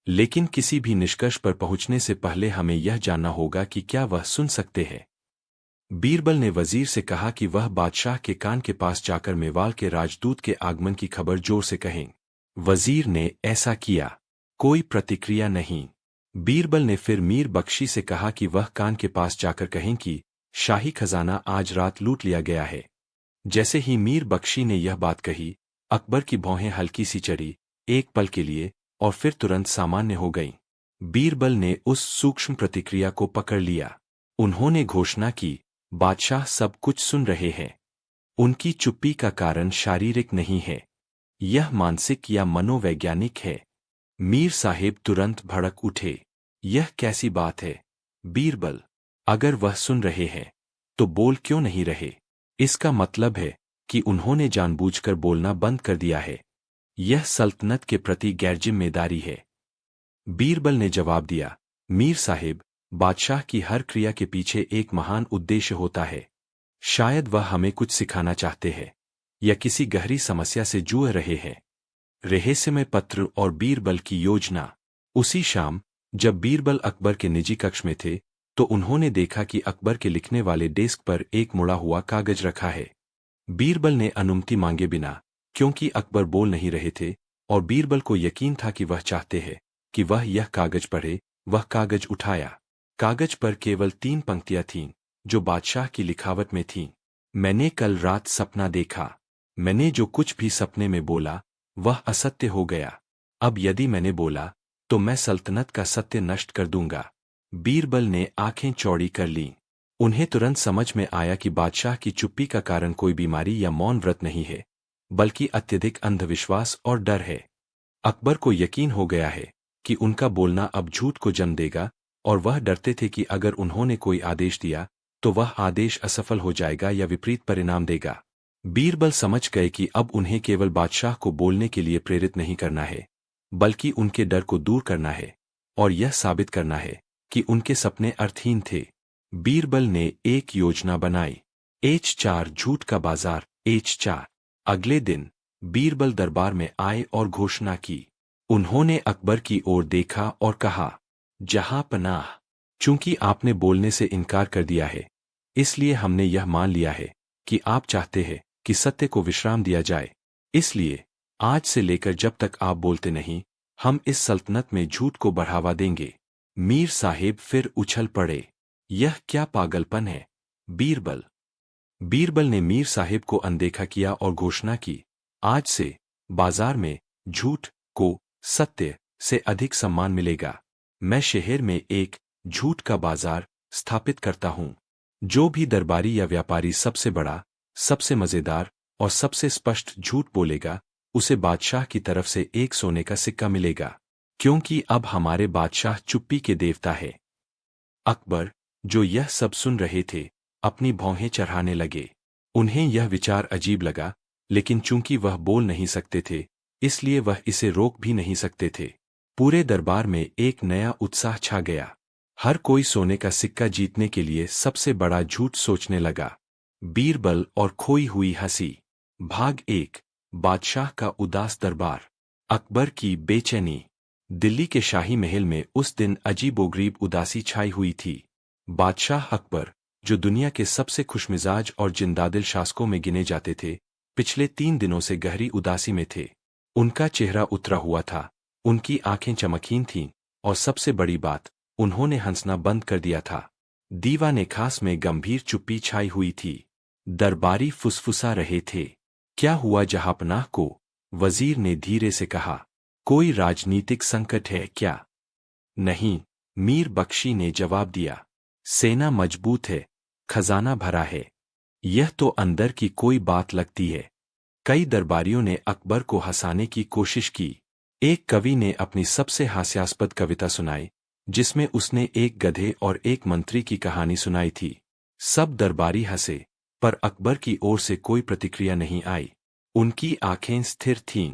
लेकिन किसी भी निष्कर्ष पर पहुंचने से पहले हमें यह जानना होगा कि क्या वह सुन सकते हैं। बीरबल ने वजीर से कहा कि वह बादशाह के कान के पास जाकर मेवाल के राजदूत के आगमन की खबर जोर से कहें। वजीर ने ऐसा किया। कोई प्रतिक्रिया नहीं। बीरबल ने फिर मीर बख्शी से कहा कि वह कान के पास जाकर कहें कि शाही खजाना आज रात लूट लिया गया है। जैसे ही मीर बख्शी ने यह बात कही, अकबर की भौहें हल्की सी चढ़ी, एक पल के लिए, और फिर तुरंत सामान्य हो गईं। बीरबल ने उस सूक्ष्म प्रतिक्रिया को पकड़ लिया। उन्होंने घोषणा की, बादशाह सब कुछ सुन रहे हैं। उनकी चुप्पी का कारण शारीरिक नहीं है, यह मानसिक या मनोवैज्ञानिक है। मीर साहेब तुरंत भड़क उठे। यह कैसी बात है बीरबल? अगर वह सुन रहे हैं तो बोल क्यों नहीं रहे? इसका मतलब है कि उन्होंने जानबूझकर बोलना बंद कर दिया है। यह सल्तनत के प्रति गैरजिम्मेदारी है। बीरबल ने जवाब दिया, मीर साहेब, बादशाह की हर क्रिया के पीछे एक महान उद्देश्य होता है। शायद वह हमें कुछ सिखाना चाहते हैं या किसी गहरी समस्या से जूझ रहे हैं। रहस्यमय पत्र और बीरबल की योजना। उसी शाम जब बीरबल अकबर के निजी कक्ष में थे तो उन्होंने देखा कि अकबर के लिखने वाले डेस्क पर एक मुड़ा हुआ कागज रखा है। बीरबल ने अनुमति मांगे बिना, क्योंकि अकबर बोल नहीं रहे थे और बीरबल को यकीन था कि वह चाहते हैं कि वह यह कागज पढ़े, वह कागज उठाया। कागज पर केवल 3 पंक्तियां थीं जो बादशाह की लिखावट में थीं। मैंने कल रात सपना देखा। मैंने जो कुछ भी सपने में बोला वह असत्य हो गया। अब यदि मैंने बोला तो मैं सल्तनत का सत्य नष्ट कर दूंगा। बीरबल ने आंखें चौड़ी कर लीं। उन्हें तुरंत समझ में आया कि बादशाह की चुप्पी का कारण कोई बीमारी या मौन व्रत नहीं है, बल्कि अत्यधिक अंधविश्वास और डर है। अकबर को यकीन हो गया है कि उनका बोलना अब झूठ को जन्म देगा और वह डरते थे कि अगर उन्होंने कोई आदेश दिया तो वह आदेश असफल हो जाएगा या विपरीत परिणाम देगा। बीरबल समझ गए कि अब उन्हें केवल बादशाह को बोलने के लिए प्रेरित नहीं करना है, बल्कि उनके डर को दूर करना है और यह साबित करना है कि उनके सपने अर्थहीन थे। बीरबल ने एक योजना बनाई। H4 झूठ का बाजार। H4। अगले दिन बीरबल दरबार में आए और घोषणा की। उन्होंने अकबर की ओर देखा और कहा, जहांपनाह, चूंकि आपने बोलने से इनकार कर दिया है, इसलिए हमने यह मान लिया है कि आप चाहते हैं कि सत्य को विश्राम दिया जाए। इसलिए आज से लेकर जब तक आप बोलते नहीं, हम इस सल्तनत में झूठ को बढ़ावा देंगे। मीर साहेब फिर उछल पड़े। यह क्या पागलपन है बीरबल? बीरबल ने मीर साहेब को अनदेखा किया और घोषणा की, आज से बाजार में झूठ को सत्य से अधिक सम्मान मिलेगा। मैं शहर में एक झूठ का बाजार स्थापित करता हूं। जो भी दरबारी या व्यापारी सबसे बड़ा, सबसे मजेदार और सबसे स्पष्ट झूठ बोलेगा, उसे बादशाह की तरफ से एक सोने का सिक्का मिलेगा, क्योंकि अब हमारे बादशाह चुप्पी के देवता है। अकबर, जो यह सब सुन रहे थे, अपनी भौहें चढ़ाने लगे। उन्हें यह विचार अजीब लगा, लेकिन चूंकि वह बोल नहीं सकते थे, इसलिए वह इसे रोक भी नहीं सकते थे। पूरे दरबार में एक नया उत्साह छा गया। हर कोई सोने का सिक्का जीतने के लिए सबसे बड़ा झूठ सोचने लगा। बीरबल और खोई हुई हंसी। भाग 1। बादशाह का उदास दरबार। अकबर की बेचैनी। दिल्ली के शाही महल में उस दिन अजीबोगरीब उदासी छाई हुई थी। बादशाह अकबर, जो दुनिया के सबसे खुशमिजाज और जिंदादिल शासकों में गिने जाते थे, पिछले 3 दिनों से गहरी उदासी में थे। उनका चेहरा उतरा हुआ था, उनकी आंखें चमकीन थीं, और सबसे बड़ी बात, उन्होंने हंसना बंद कर दिया था। दीवाने खास में गंभीर चुप्पी छाई हुई थी। दरबारी फुसफुसा रहे थे। क्या हुआ जहांपनाह को? वजीर ने धीरे से कहा। कोई राजनीतिक संकट है क्या? नहीं, मीर बख्शी ने जवाब दिया। सेना मजबूत है, खजाना भरा है। यह तो अंदर की कोई बात लगती है। कई दरबारियों ने अकबर को हंसाने की कोशिश की। एक कवि ने अपनी सबसे हास्यास्पद कविता सुनाई, जिसमें उसने एक गधे और एक मंत्री की कहानी सुनाई थी। सब दरबारी हंसे, पर अकबर की ओर से कोई प्रतिक्रिया नहीं आई। उनकी आंखें स्थिर थीं।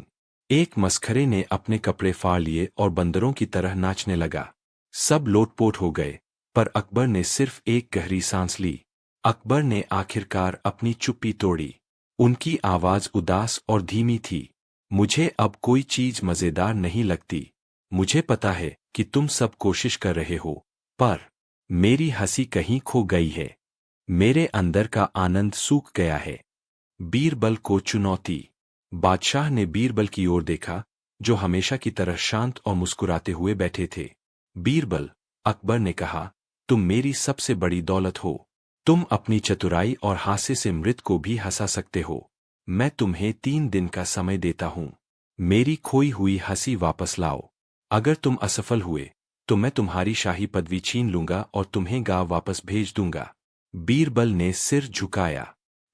एक मस्खरे ने अपने कपड़े फाड़ लिए और बंदरों की तरह नाचने लगा। सब लोटपोट हो गए, पर अकबर ने सिर्फ एक गहरी सांस ली। अकबर ने आखिरकार अपनी चुप्पी तोड़ी। उनकी आवाज उदास और धीमी थी। मुझे अब कोई चीज मजेदार नहीं लगती। मुझे पता है कि तुम सब कोशिश कर रहे हो, पर मेरी हंसी कहीं खो गई है। मेरे अंदर का आनंद सूख गया है। बीरबल को चुनौती। बादशाह ने बीरबल की ओर देखा, जो हमेशा की तरह शांत और मुस्कुराते हुए बैठे थे। बीरबल, अकबर ने कहा, तुम मेरी सबसे बड़ी दौलत हो। तुम अपनी चतुराई और हास्य से मृत को भी हंसा सकते हो। मैं तुम्हें 3 दिन का समय देता हूं। मेरी खोई हुई हंसी वापस लाओ। अगर तुम असफल हुए तो मैं तुम्हारी शाही पदवी छीन लूंगा और तुम्हें गांव वापस भेज दूंगा। बीरबल ने सिर झुकाया।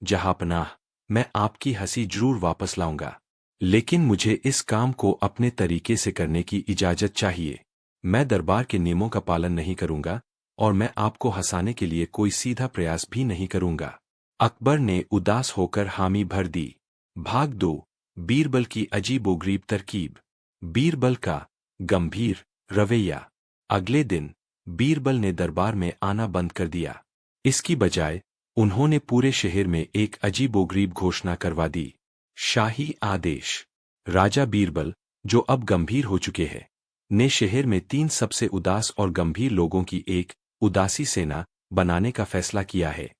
जहांपनाह, मैं आपकी हंसी जरूर वापस लाऊंगा, लेकिन मुझे इस काम को अपने तरीके से करने की इजाजत चाहिए। मैं दरबार के नियमों का पालन नहीं करूंगा और मैं आपको हंसाने के लिए कोई सीधा प्रयास भी नहीं करूंगा। अकबर ने उदास होकर हामी भर दी। भाग 2। बीरबल की अजीबोगरीब तरकीब। बीरबल का गंभीर रवैया। अगले दिन बीरबल ने दरबार में आना बंद कर दिया। इसकी बजाय उन्होंने पूरे शहर में एक अजीबोगरीब घोषणा करवा दी। शाही आदेश। राजा बीरबल, जो अब गंभीर हो चुके हैं, ने शहर में 3 सबसे उदास और गंभीर लोगों की एक उदासी सेना बनाने का फैसला किया है।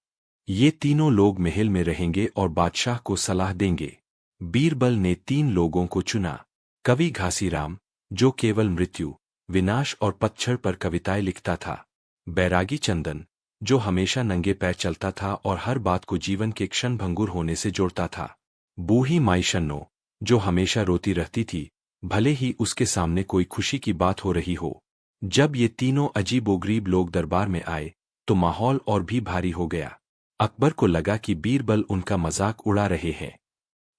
ये तीनों लोग महल में रहेंगे और बादशाह को सलाह देंगे। बीरबल ने 3 लोगों को चुना। कवि घासीराम, जो केवल मृत्यु, विनाश और पतझड़ पर कविताएं लिखता था। बैरागी चंदन, जो हमेशा नंगे पैर चलता था और हर बात को जीवन के क्षणभंगुर होने से जोड़ता था। बूढ़ी माई शन्नो, जो हमेशा रोती रहती थी, भले ही उसके सामने कोई खुशी की बात हो रही हो। जब ये तीनों अजीबोगरीब लोग दरबार में आए तो माहौल और भी भारी हो गया। अकबर को लगा कि बीरबल उनका मजाक उड़ा रहे हैं।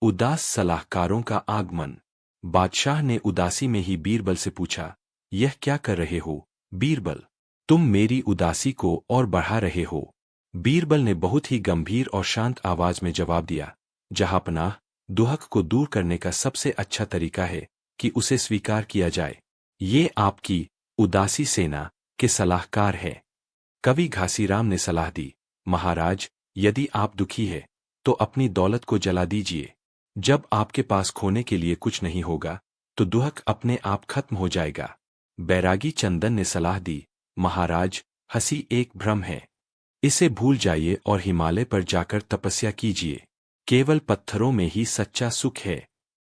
उदास सलाहकारों का आगमन। बादशाह ने उदासी में ही बीरबल से पूछा, यह क्या कर रहे हो बीरबल? तुम मेरी उदासी को और बढ़ा रहे हो। बीरबल ने बहुत ही गंभीर और शांत आवाज में जवाब दिया, जहांपनाह, दुहक को दूर करने का सबसे अच्छा तरीका है कि उसे स्वीकार किया जाए। ये आपकी उदासी सेना के सलाहकार है। कवि घासीराम ने सलाह दी, महाराज, यदि आप दुखी है तो अपनी दौलत को जला दीजिए। जब आपके पास खोने के लिए कुछ नहीं होगा तो दुहक अपने आप खत्म हो जाएगा। बैरागी चंदन ने सलाह दी, महाराज, हंसी एक भ्रम है। इसे भूल जाइए और हिमालय पर जाकर तपस्या कीजिए। केवल पत्थरों में ही सच्चा सुख है।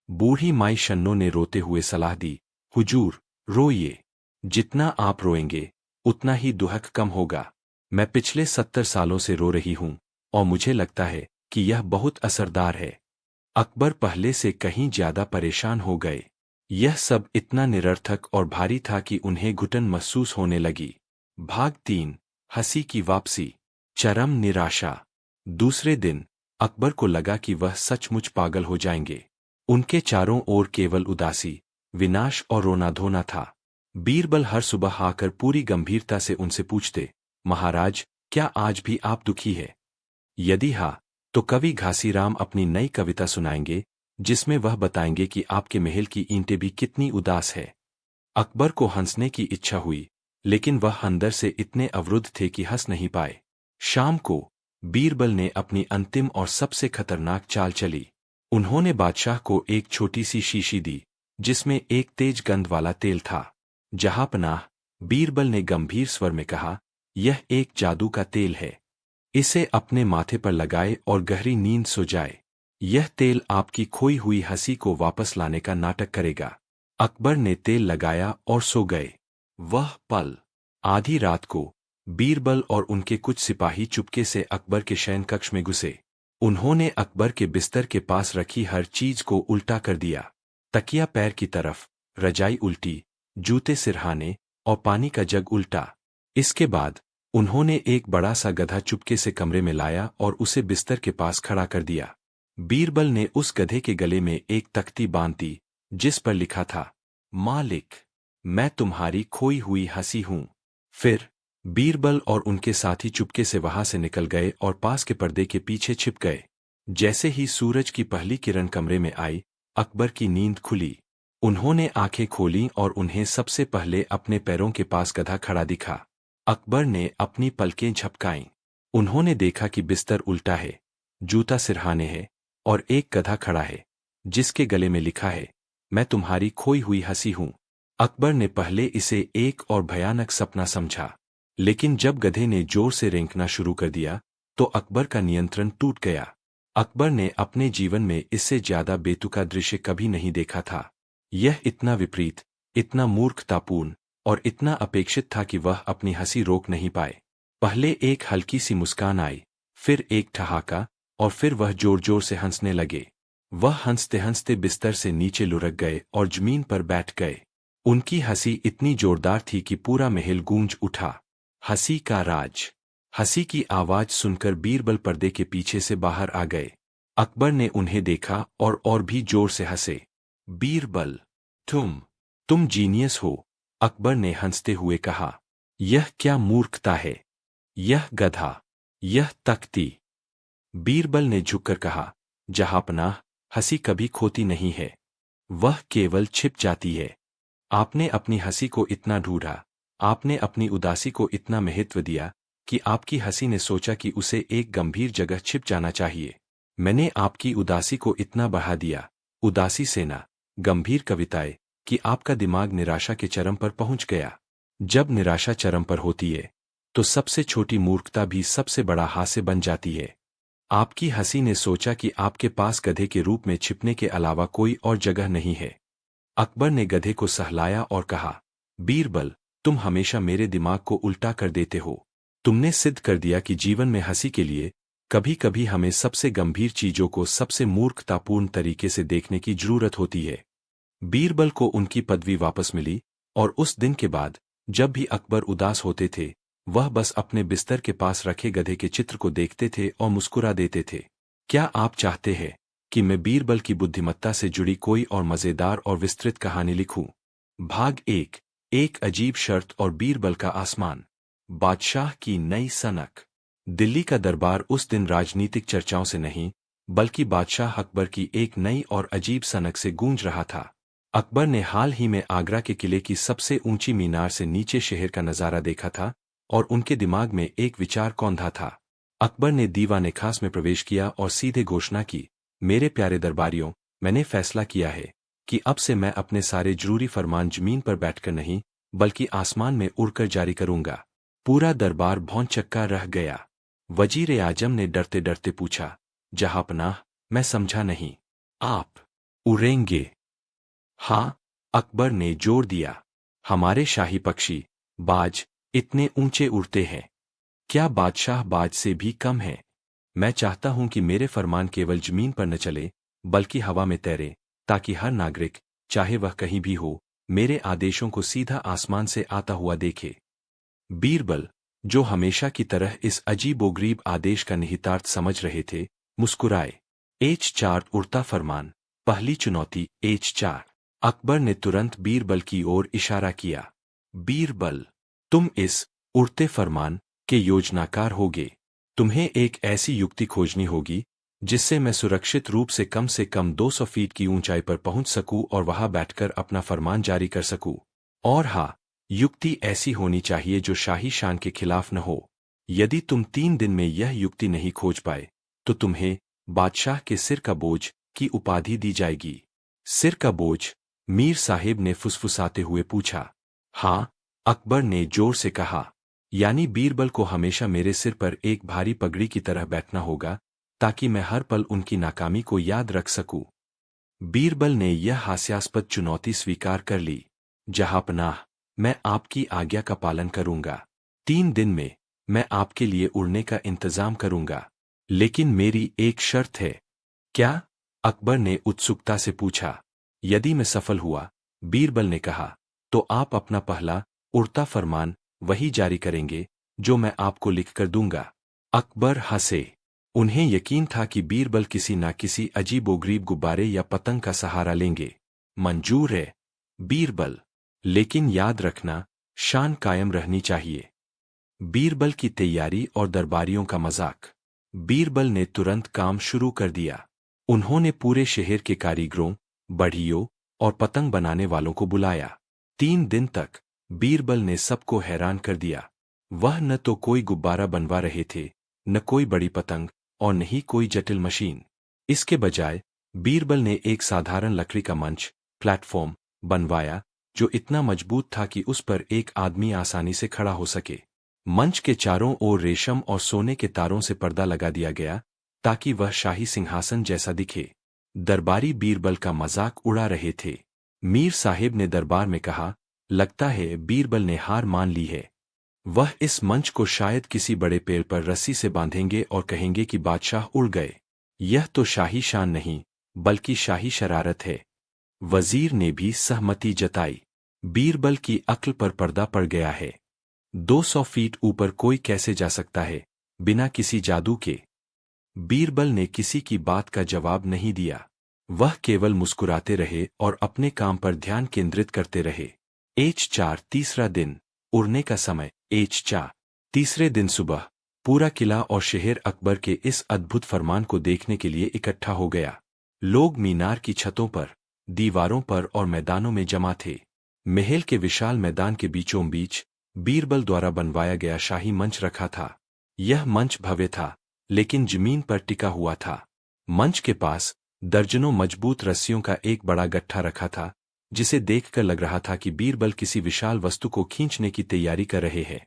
बूढ़ी माई शन्नो ने रोते हुए सलाह दी, हुजूर, रोइए। जितना आप रोएंगे उतना ही दुहक कम होगा। मैं पिछले 70 सालों से रो रही हूं और मुझे लगता है कि यह बहुत असरदार है। अकबर पहले से कहीं ज्यादा परेशान हो गए। यह सब इतना निरर्थक और भारी था कि उन्हें घुटन महसूस होने लगी। भाग 3। हंसी की वापसी। चरम निराशा। दूसरे दिन अकबर को लगा कि वह सचमुच पागल हो जाएंगे। उनके चारों ओर केवल उदासी, विनाश और रोना धोना था। बीरबल हर सुबह आकर पूरी गंभीरता से उनसे पूछते, महाराज, क्या आज भी आप दुखी है? यदि हाँ, तो कवि घासीराम अपनी नई कविता सुनाएंगे, जिसमें वह बताएंगे कि आपके महल की ईंटें भी कितनी उदास है। अकबर को हंसने की इच्छा हुई, लेकिन वह अंदर से इतने अवरुद्ध थे कि हंस नहीं पाए। शाम को बीरबल ने अपनी अंतिम और सबसे खतरनाक चाल चली। उन्होंने बादशाह को एक छोटी सी शीशी दी, जिसमें एक तेज गंध वाला तेल था। जहांपनाह, बीरबल ने गंभीर स्वर में कहा, यह एक जादू का तेल है। इसे अपने माथे पर लगाए और गहरी नींद सो जाए। यह तेल आपकी खोई हुई हंसी को वापस लाने का नाटक करेगा। अकबर ने तेल लगाया और सो गए। वह पल। आधी रात को बीरबल और उनके कुछ सिपाही चुपके से अकबर के शयन कक्ष में घुसे। उन्होंने अकबर के बिस्तर के पास रखी हर चीज को उल्टा कर दिया। तकिया पैर की तरफ, रजाई उल्टी, जूते सिरहाने और पानी का जग उल्टा। इसके बाद उन्होंने एक बड़ा सा गधा चुपके से कमरे में लाया और उसे बिस्तर के पास खड़ा कर दिया। बीरबल ने उस गधे के गले में एक तख्ती बांध दी, जिस पर लिखा था, मालिक, मैं तुम्हारी खोई हुई हंसी हूं। फिर बीरबल और उनके साथी चुपके से वहां से निकल गए और पास के पर्दे के पीछे छिप गए। जैसे ही सूरज की पहली किरण कमरे में आई, अकबर की नींद खुली। उन्होंने आंखें खोलीं और उन्हें सबसे पहले अपने पैरों के पास गधा खड़ा दिखा। अकबर ने अपनी पलकें झपकाईं। उन्होंने देखा कि बिस्तर उल्टा है, जूता सिरहाने है और एक गधा खड़ा है जिसके गले में लिखा है, मैं तुम्हारी खोई हुई हंसी हूं। अकबर ने पहले इसे एक और भयानक सपना समझा, लेकिन जब गधे ने जोर से रेंकना शुरू कर दिया तो अकबर का नियंत्रण टूट गया। अकबर ने अपने जीवन में इससे ज्यादा बेतुका दृश्य कभी नहीं देखा था। यह इतना विपरीत, इतना मूर्खतापूर्ण और इतना अपेक्षित था कि वह अपनी हंसी रोक नहीं पाए। पहले एक हल्की सी मुस्कान आई, फिर एक ठहाका, और फिर वह जोर जोर से हंसने लगे। वह हंसते हंसते बिस्तर से नीचे लुढ़क गए और जमीन पर बैठ गए। उनकी हंसी इतनी जोरदार थी कि पूरा महल गूंज उठा। हंसी का राज। हंसी की आवाज सुनकर बीरबल पर्दे के पीछे से बाहर आ गए। अकबर ने उन्हें देखा और भी जोर से हंसे। बीरबल, तुम जीनियस हो, अकबर ने हंसते हुए कहा। यह क्या मूर्खता है? यह गधा, यह तख्ती। बीरबल ने झुककर कहा, जहांपनाह, हंसी कभी खोती नहीं है, वह केवल छिप जाती है। आपने अपनी हंसी को इतना ढूंढा, आपने अपनी उदासी को इतना महत्व दिया कि आपकी हंसी ने सोचा कि उसे एक गंभीर जगह छिप जाना चाहिए। मैंने आपकी उदासी को इतना बढ़ा दिया, उदासी सेना, गंभीर कविताएं, कि आपका दिमाग निराशा के चरम पर पहुंच गया। जब निराशा चरम पर होती है तो सबसे छोटी मूर्खता भी सबसे बड़ा हास्य बन जाती है। आपकी हंसी ने सोचा कि आपके पास गधे के रूप में छिपने के अलावा कोई और जगह नहीं है। अकबर ने गधे को सहलाया और कहा, बीरबल, तुम हमेशा मेरे दिमाग को उल्टा कर देते हो। तुमने सिद्ध कर दिया कि जीवन में हंसी के लिए कभी कभी हमें सबसे गंभीर चीजों को सबसे मूर्खतापूर्ण तरीके से देखने की जरूरत होती है। बीरबल को उनकी पदवी वापस मिली और उस दिन के बाद जब भी अकबर उदास होते थे, वह बस अपने बिस्तर के पास रखे गधे के चित्र को देखते थे और मुस्कुरा देते थे। क्या आप चाहते हैं कि मैं बीरबल की बुद्धिमत्ता से जुड़ी कोई और मजेदार और विस्तृत कहानी लिखूं? भाग 1, एक अजीब शर्त और बीरबल का आसमान। बादशाह की नई सनक। दिल्ली का दरबार उस दिन राजनीतिक चर्चाओं से नहीं, बल्कि बादशाह अकबर की एक नई और अजीब सनक से गूंज रहा था। अकबर ने हाल ही में आगरा के किले की सबसे ऊंची मीनार से नीचे शहर का नजारा देखा था और उनके दिमाग में एक विचार कौंधा था। अकबर ने दीवाने खास में प्रवेश किया और सीधे घोषणा की, मेरे प्यारे दरबारियों, मैंने फैसला किया है कि अब से मैं अपने सारे जरूरी फरमान जमीन पर बैठकर नहीं, बल्कि आसमान में उड़कर जारी करूंगा। पूरा दरबार भौंचक्का रह गया। वजीर आजम ने डरते डरते पूछा, जहांपनाह, मैं समझा नहीं, आप उड़ेंगे? हाँ, अकबर ने जोर दिया। हमारे शाही पक्षी, बाज, इतने ऊंचे उड़ते हैं। क्या बादशाह बाज से भी कम है? मैं चाहता हूं कि मेरे फरमान केवल जमीन पर न चले, बल्कि हवा में तैरे, ताकि हर नागरिक, चाहे वह कहीं भी हो, मेरे आदेशों को सीधा आसमान से आता हुआ देखे। बीरबल, जो हमेशा की तरह इस अजीबोगरीब आदेश का निहितार्थ समझ रहे थे, मुस्कुराए। H4 उड़ता फरमान। पहली चुनौती H4। अकबर ने तुरंत बीरबल की ओर इशारा किया। बीरबल, तुम इस उड़ते फरमान के योजनाकार होगे। तुम्हें एक ऐसी युक्ति खोजनी होगी जिससे मैं सुरक्षित रूप से कम 200 फीट की ऊंचाई पर पहुंच सकूं और वहां बैठकर अपना फरमान जारी कर सकूं। और हाँ, युक्ति ऐसी होनी चाहिए जो शाही शान के खिलाफ न हो। यदि तुम 3 दिन में यह युक्ति नहीं खोज पाए तो तुम्हें बादशाह के सिर का बोझ की उपाधि दी जाएगी। सिर का बोझ? मीर साहिब ने फुसफुसाते हुए पूछा। हाँ, अकबर ने जोर से कहा, यानी बीरबल को हमेशा मेरे सिर पर एक भारी पगड़ी की तरह बैठना होगा ताकि मैं हर पल उनकी नाकामी को याद रख सकूं। बीरबल ने यह हास्यास्पद चुनौती स्वीकार कर ली। जहांपनाह, मैं आपकी आज्ञा का पालन करूंगा। 3 दिन में मैं आपके लिए उड़ने का इंतजाम करूंगा, लेकिन मेरी एक शर्त है। क्या? अकबर ने उत्सुकता से पूछा। यदि मैं सफल हुआ, बीरबल ने कहा, तो आप अपना पहला उड़ता फरमान वही जारी करेंगे जो मैं आपको लिखकर दूंगा। अकबर हंसे। उन्हें यकीन था कि बीरबल किसी न किसी अजीबोगरीब गुब्बारे या पतंग का सहारा लेंगे। मंजूर है, बीरबल, लेकिन याद रखना, शान कायम रहनी चाहिए। बीरबल की तैयारी और दरबारियों का मजाक। बीरबल ने तुरंत काम शुरू कर दिया। उन्होंने पूरे शहर के कारीगरों, बढ़ियों और पतंग बनाने वालों को बुलाया। 3 दिन तक बीरबल ने सबको हैरान कर दिया। वह न तो कोई गुब्बारा बनवा रहे थे, न कोई बड़ी पतंग और न ही कोई जटिल मशीन। इसके बजाय बीरबल ने एक साधारण लकड़ी का मंच, प्लेटफॉर्म बनवाया जो इतना मजबूत था कि उस पर एक आदमी आसानी से खड़ा हो सके। मंच के चारों ओर रेशम और सोने के तारों से पर्दा लगा दिया गया ताकि वह शाही सिंहासन जैसा दिखे। दरबारी बीरबल का मजाक उड़ा रहे थे। मीर साहिब ने दरबार में कहा, लगता है बीरबल ने हार मान ली है। वह इस मंच को शायद किसी बड़े पेड़ पर रस्सी से बांधेंगे और कहेंगे कि बादशाह उड़ गए। यह तो शाही शान नहीं बल्कि शाही शरारत है। वजीर ने भी सहमति जताई। बीरबल की अक्ल पर पर्दा पड़ गया है। 200 फीट ऊपर कोई कैसे जा सकता है बिना किसी जादू के? बीरबल ने किसी की बात का जवाब नहीं दिया। वह केवल मुस्कुराते रहे और अपने काम पर ध्यान केंद्रित करते रहे। H4 तीसरा दिन, उड़ने का समय। H4 तीसरे दिन सुबह पूरा किला और शहर अकबर के इस अद्भुत फरमान को देखने के लिए इकट्ठा हो गया। लोग मीनार की छतों पर, दीवारों पर और मैदानों में जमा थे। महल के विशाल मैदान के बीचों बीच बीरबल द्वारा बनवाया गया शाही मंच रखा था। यह मंच भव्य था लेकिन जमीन पर टिका हुआ था। मंच के पास दर्जनों मजबूत रस्सियों का एक बड़ा गट्ठा रखा था जिसे देखकर लग रहा था कि बीरबल किसी विशाल वस्तु को खींचने की तैयारी कर रहे हैं।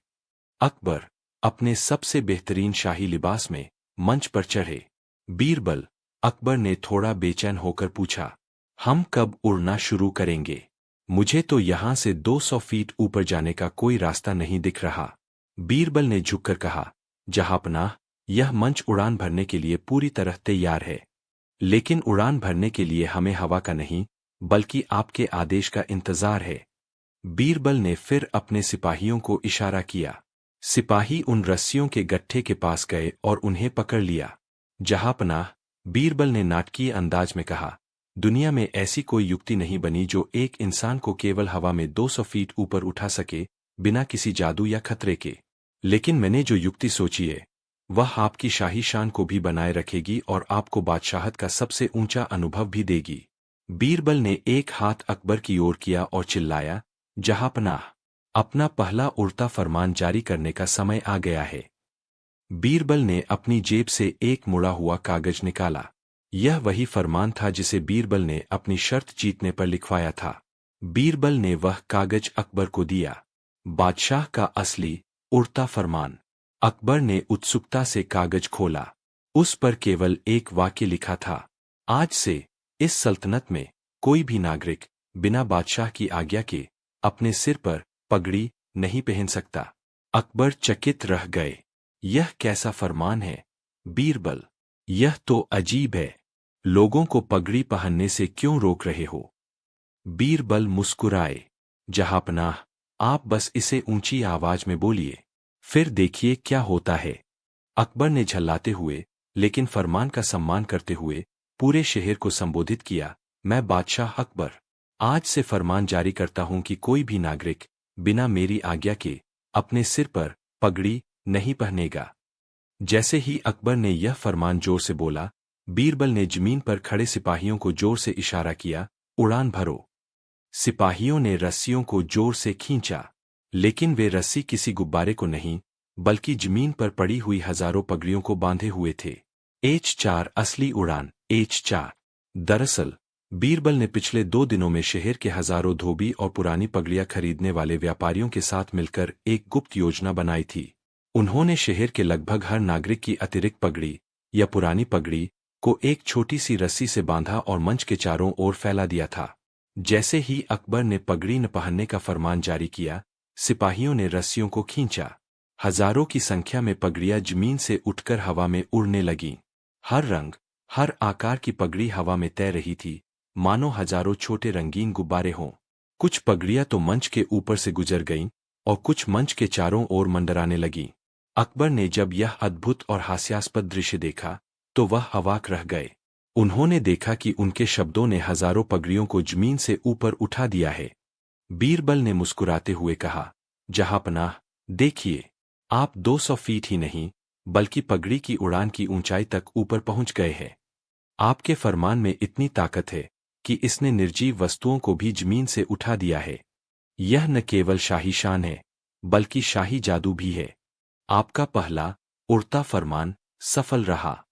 अकबर अपने सबसे बेहतरीन शाही लिबास में मंच पर चढ़े। बीरबल, अकबर ने थोड़ा बेचैन होकर पूछा, हम कब उड़ना शुरू करेंगे? मुझे तो यहां से 200 फीट ऊपर जाने का कोई रास्ता नहीं दिख रहा। बीरबल ने झुककर कहा, जहांपनाह, यह मंच उड़ान भरने के लिए पूरी तरह तैयार है। लेकिन उड़ान भरने के लिए हमें हवा का नहीं बल्कि आपके आदेश का इंतजार है। बीरबल ने फिर अपने सिपाहियों को इशारा किया। सिपाही उन रस्सियों के गट्ठे के पास गए और उन्हें पकड़ लिया। जहांपनाह, बीरबल ने नाटकीय अंदाज में कहा, दुनिया में ऐसी कोई युक्ति नहीं बनी जो एक इंसान को केवल हवा में 200 फीट ऊपर उठा सके बिना किसी जादू या खतरे के। लेकिन मैंने जो युक्ति सोची है वह आपकी शाही शान को भी बनाए रखेगी और आपको बादशाहत का सबसे ऊंचा अनुभव भी देगी। बीरबल ने एक हाथ अकबर की ओर किया और चिल्लाया, जहांपनाह, अपना पहला उड़ता फरमान जारी करने का समय आ गया है। बीरबल ने अपनी जेब से एक मुड़ा हुआ कागज निकाला। यह वही फरमान था जिसे बीरबल ने अपनी शर्त जीतने पर लिखवाया था। बीरबल ने वह कागज अकबर को दिया। बादशाह का असली उड़ता फरमान। अकबर ने उत्सुकता से कागज खोला। उस पर केवल एक वाक्य लिखा था, आज से इस सल्तनत में कोई भी नागरिक बिना बादशाह की आज्ञा के अपने सिर पर पगड़ी नहीं पहन सकता। अकबर चकित रह गए। यह कैसा फरमान है बीरबल? यह तो अजीब है। लोगों को पगड़ी पहनने से क्यों रोक रहे हो? बीरबल मुस्कुराए। जहांपनाह, आप बस इसे ऊंची आवाज में बोलिए, फिर देखिए क्या होता है। अकबर ने झल्लाते हुए लेकिन फरमान का सम्मान करते हुए पूरे शहर को संबोधित किया, मैं बादशाह अकबर आज से फरमान जारी करता हूं कि कोई भी नागरिक बिना मेरी आज्ञा के अपने सिर पर पगड़ी नहीं पहनेगा। जैसे ही अकबर ने यह फरमान जोर से बोला, बीरबल ने जमीन पर खड़े सिपाहियों को जोर से इशारा किया, उड़ान भरो। सिपाहियों ने रस्सियों को जोर से खींचा, लेकिन वे रस्सी किसी गुब्बारे को नहीं बल्कि जमीन पर पड़ी हुई हजारों पगड़ियों को बांधे हुए थे। H4 असली उड़ान। H4 दरअसल बीरबल ने पिछले 2 दिनों में शहर के हजारों धोबी और पुरानी पगड़ियां खरीदने वाले व्यापारियों के साथ मिलकर एक गुप्त योजना बनाई थी। उन्होंने शहर के लगभग हर नागरिक की अतिरिक्त पगड़ी या पुरानी पगड़ी को एक छोटी सी रस्सी से बांधा और मंच के चारों ओर फैला दिया था। जैसे ही अकबर ने पगड़ी न पहनने का फरमान जारी किया, सिपाहियों ने रस्सियों को खींचा। हजारों की संख्या में पगड़ियां जमीन से उठकर हवा में उड़ने लगीं। हर रंग, हर आकार की पगड़ी हवा में तैर रही थी, मानो हजारों छोटे रंगीन गुब्बारे हों। कुछ पगड़ियां तो मंच के ऊपर से गुजर गईं और कुछ मंच के चारों ओर मंडराने लगीं। अकबर ने जब यह अद्भुत और हास्यास्पद दृश्य देखा तो वह अवाक रह गए। उन्होंने देखा कि उनके शब्दों ने हजारों पगड़ियों को जमीन से ऊपर उठा दिया है। बीरबल ने मुस्कुराते हुए कहा, जहांपनाह, देखिए, आप 200 फीट ही नहीं बल्कि पगड़ी की उड़ान की ऊंचाई तक ऊपर पहुंच गए हैं। आपके फरमान में इतनी ताकत है कि इसने निर्जीव वस्तुओं को भी जमीन से उठा दिया है। यह न केवल शाही शान है बल्कि शाही जादू भी है। आपका पहला उड़ता फरमान सफल रहा।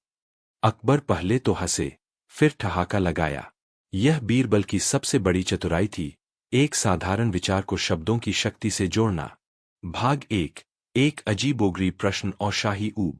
अकबर पहले तो हंसे, फिर ठहाका लगाया। यह बीरबल की सबसे बड़ी चतुराई थी, एक साधारण विचार को शब्दों की शक्ति से जोड़ना। भाग एक अजीबोगरीब प्रश्न और शाही ऊब।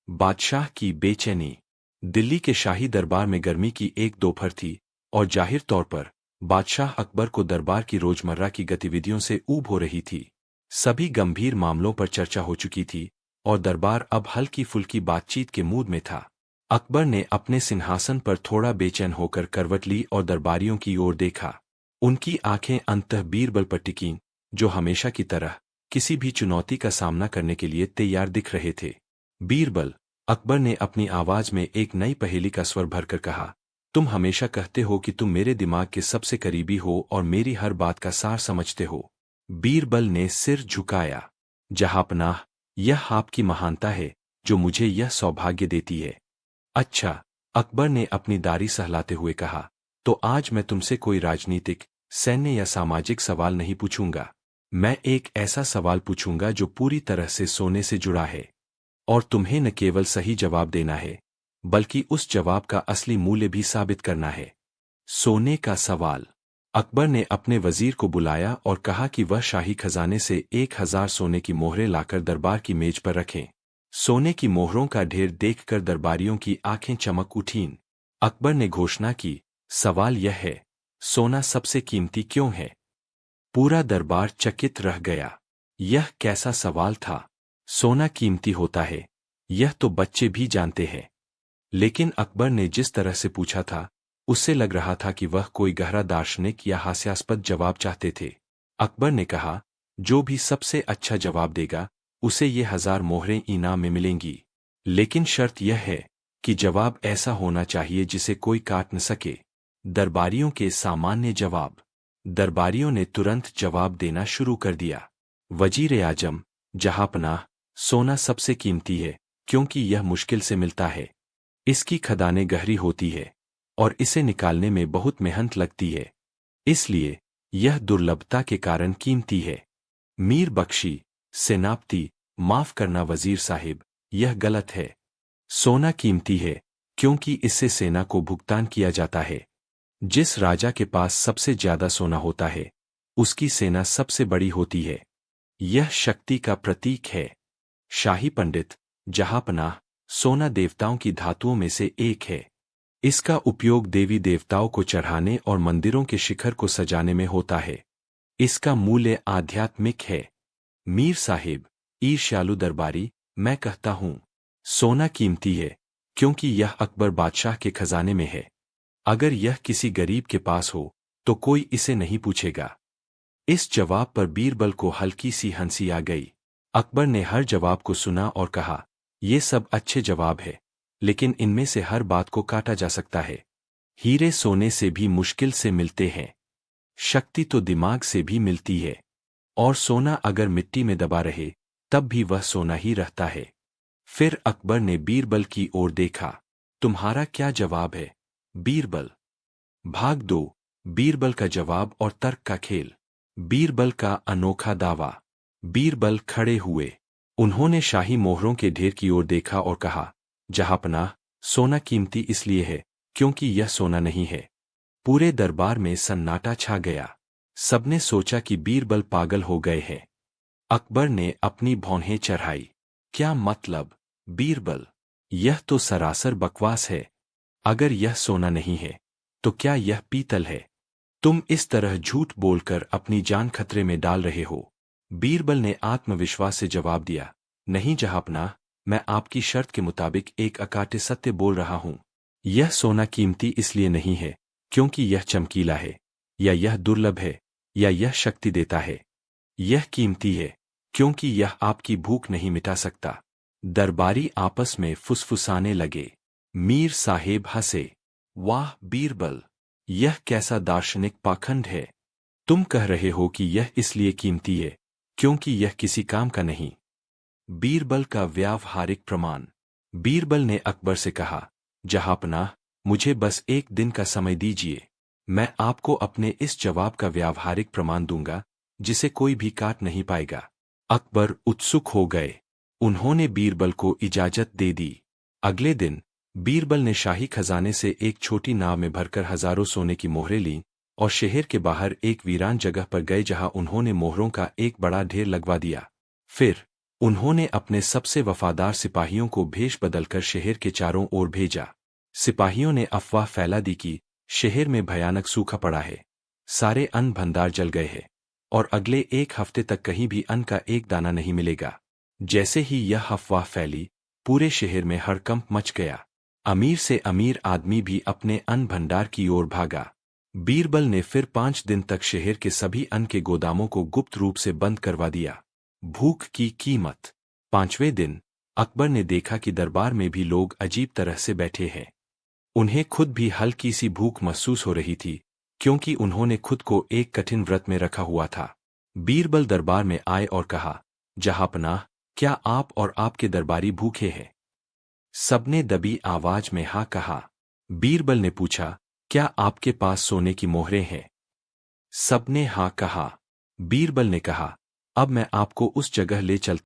बादशाह की बेचैनी। दिल्ली के शाही दरबार में गर्मी की एक दोपहर थी और जाहिर तौर पर बादशाह अकबर को दरबार की रोजमर्रा की गतिविधियों से ऊब हो रही थी। सभी गंभीर मामलों पर चर्चा हो चुकी थी और दरबार अब हल्की फुल्की बातचीत के मूड में था। अकबर ने अपने सिंहासन पर थोड़ा बेचैन होकर करवट ली और दरबारियों की ओर देखा। उनकी आंखें अंततः बीरबल पर टिकीं, जो हमेशा की तरह किसी भी चुनौती का सामना करने के लिए तैयार दिख रहे थे। बीरबल, अकबर ने अपनी आवाज में एक नई पहेली का स्वर भरकर कहा, तुम हमेशा कहते हो कि तुम मेरे दिमाग के सबसे करीबी हो और मेरी हर बात का सार समझते हो। बीरबल ने सिर झुकाया। जहांपनाह, यह आपकी महानता है जो मुझे यह सौभाग्य देती है। अच्छा, अकबर ने अपनी दाढ़ी सहलाते हुए कहा, तो आज मैं तुमसे कोई राजनीतिक, सैन्य या सामाजिक सवाल नहीं पूछूंगा। मैं एक ऐसा सवाल पूछूंगा जो पूरी तरह से सोने से जुड़ा है। और तुम्हें न केवल सही जवाब देना है, बल्कि उस जवाब का असली मूल्य भी साबित करना है। सोने का सवाल। अकबर ने अपने वजीर को बुलाया और कहा कि वह शाही खजाने से 1000 सोने की मोहरें लाकर दरबार की मेज पर रखें। सोने की मोहरों का ढेर देखकर दरबारियों की आंखें चमक उठीं। अकबर ने घोषणा की, सवाल यह है, सोना सबसे कीमती क्यों है? पूरा दरबार चकित रह गया। यह कैसा सवाल था? सोना कीमती होता है, यह तो बच्चे भी जानते हैं। लेकिन अकबर ने जिस तरह से पूछा था, उससे लग रहा था कि वह कोई गहरा दार्शनिक या हास्यास्पद जवाब चाहते थे। अकबर ने कहा, जो भी सबसे अच्छा जवाब देगा, उसे ये 1000 मोहरें इनाम में मिलेंगी। लेकिन शर्त यह है कि जवाब ऐसा होना चाहिए जिसे कोई काट न सके। दरबारियों के सामान्य जवाब। दरबारियों ने तुरंत जवाब देना शुरू कर दिया। वजीर आजम, जहांपनाह, सोना सबसे कीमती है, क्योंकि यह मुश्किल से मिलता है। इसकी खदानें गहरी होती है और इसे निकालने में बहुत मेहनत लगती है। इसलिए यह दुर्लभता के कारण कीमती है। मीर बख्शी, सेनापति, माफ करना वजीर साहिब, यह गलत है। सोना कीमती है क्योंकि इससे सेना को भुगतान किया जाता है। जिस राजा के पास सबसे ज्यादा सोना होता है, उसकी सेना सबसे बड़ी होती है। यह शक्ति का प्रतीक है। शाही पंडित, जहांपनाह, सोना देवताओं की धातुओं में से एक है। इसका उपयोग देवी देवताओं को चढ़ाने और मंदिरों के शिखर को सजाने में होता है। इसका मूल्य आध्यात्मिक है। मीर साहिब, ईर्ष्यालु दरबारी, मैं कहता हूं, सोना कीमती है क्योंकि यह अकबर बादशाह के खजाने में है। अगर यह किसी गरीब के पास हो तो कोई इसे नहीं पूछेगा। इस जवाब पर बीरबल को हल्की सी हंसी आ गई। अकबर ने हर जवाब को सुना और कहा, ये सब अच्छे जवाब है, लेकिन इनमें से हर बात को काटा जा सकता है। हीरे सोने से भी मुश्किल से मिलते हैं। शक्ति तो दिमाग से भी मिलती है। और सोना अगर मिट्टी में दबा रहे, तब भी वह सोना ही रहता है। फिर अकबर ने बीरबल की ओर देखा, तुम्हारा क्या जवाब है? बीरबल। भाग 2, बीरबल का जवाब और तर्क का खेल। बीरबल का अनोखा दावा। बीरबल खड़े हुए। उन्होंने शाही मोहरों के ढेर की ओर देखा और कहा, जहांपनाह, सोना कीमती इसलिए है क्योंकि यह सोना नहीं है। पूरे दरबार में सन्नाटा छा गया। सबने सोचा कि बीरबल पागल हो गए हैं। अकबर ने अपनी भौहें चढ़ाई। क्या मतलब, बीरबल? यह तो सरासर बकवास है। अगर यह सोना नहीं है, तो क्या यह पीतल है? तुम इस तरह झूठ बोलकर अपनी जान खतरे में डाल रहे हो। बीरबल ने आत्मविश्वास से जवाब दिया, नहीं जहांपनाह, मैं आपकी शर्त के मुताबिक एक अकाट्य सत्य बोल रहा हूं। यह सोना कीमती इसलिए नहीं है क्योंकि यह चमकीला है, या यह दुर्लभ है, या यह शक्ति देता है। यह कीमती है क्योंकि यह आपकी भूख नहीं मिटा सकता। दरबारी आपस में फुसफुसाने लगे। मीर साहेब हंसे। वाह बीरबल, यह कैसा दार्शनिक पाखंड है। तुम कह रहे हो कि यह इसलिए कीमती है क्योंकि यह किसी काम का नहीं। बीरबल का व्यावहारिक प्रमाण। बीरबल ने अकबर से कहा, जहांपनाह, मुझे बस एक दिन का समय दीजिए। मैं आपको अपने इस जवाब का व्यावहारिक प्रमाण दूंगा जिसे कोई भी काट नहीं पाएगा। अकबर उत्सुक हो गए। उन्होंने बीरबल को इजाजत दे दी। अगले दिन बीरबल ने शाही खजाने से एक छोटी नाव में भरकर हजारों सोने की मोहरें लीं और शहर के बाहर एक वीरान जगह पर गए जहां उन्होंने मोहरों का एक बड़ा ढेर लगवा दिया। फिर उन्होंने अपने सबसे वफादार सिपाहियों को भेष बदलकर शहर के चारों ओर भेजा। सिपाहियों ने अफवाह फैला दी कि शहर में भयानक सूखा पड़ा है, सारे अन्न भंडार जल गए हैं और अगले एक हफ्ते तक कहीं भी अन्न का एक दाना नहीं मिलेगा। जैसे ही यह अफवाह फैली, पूरे शहर में हड़कंप मच गया। अमीर से अमीर आदमी भी अपने अन्न भंडार की ओर भागा। बीरबल ने फिर 5 दिन तक शहर के सभी अन्न के गोदामों को गुप्त रूप से बंद करवा दिया। भूख की कीमत। 5वें दिन अकबर ने देखा कि दरबार में भी लोग अजीब तरह से बैठे हैं। उन्हें खुद भी हल्की सी भूख महसूस हो रही थी, क्योंकि उन्होंने खुद को एक कठिन व्रत में रखा हुआ था। बीरबल दरबार में आए और कहा, जहांपनाह, क्या आप और आपके दरबारी भूखे हैं? सबने दबी आवाज में हाँ कहा। बीरबल ने पूछा, क्या आपके पास सोने की मोहरें हैं? सबने हाँ कहा। बीरबल ने कहा, अब मैं आपको उस जगह ले चल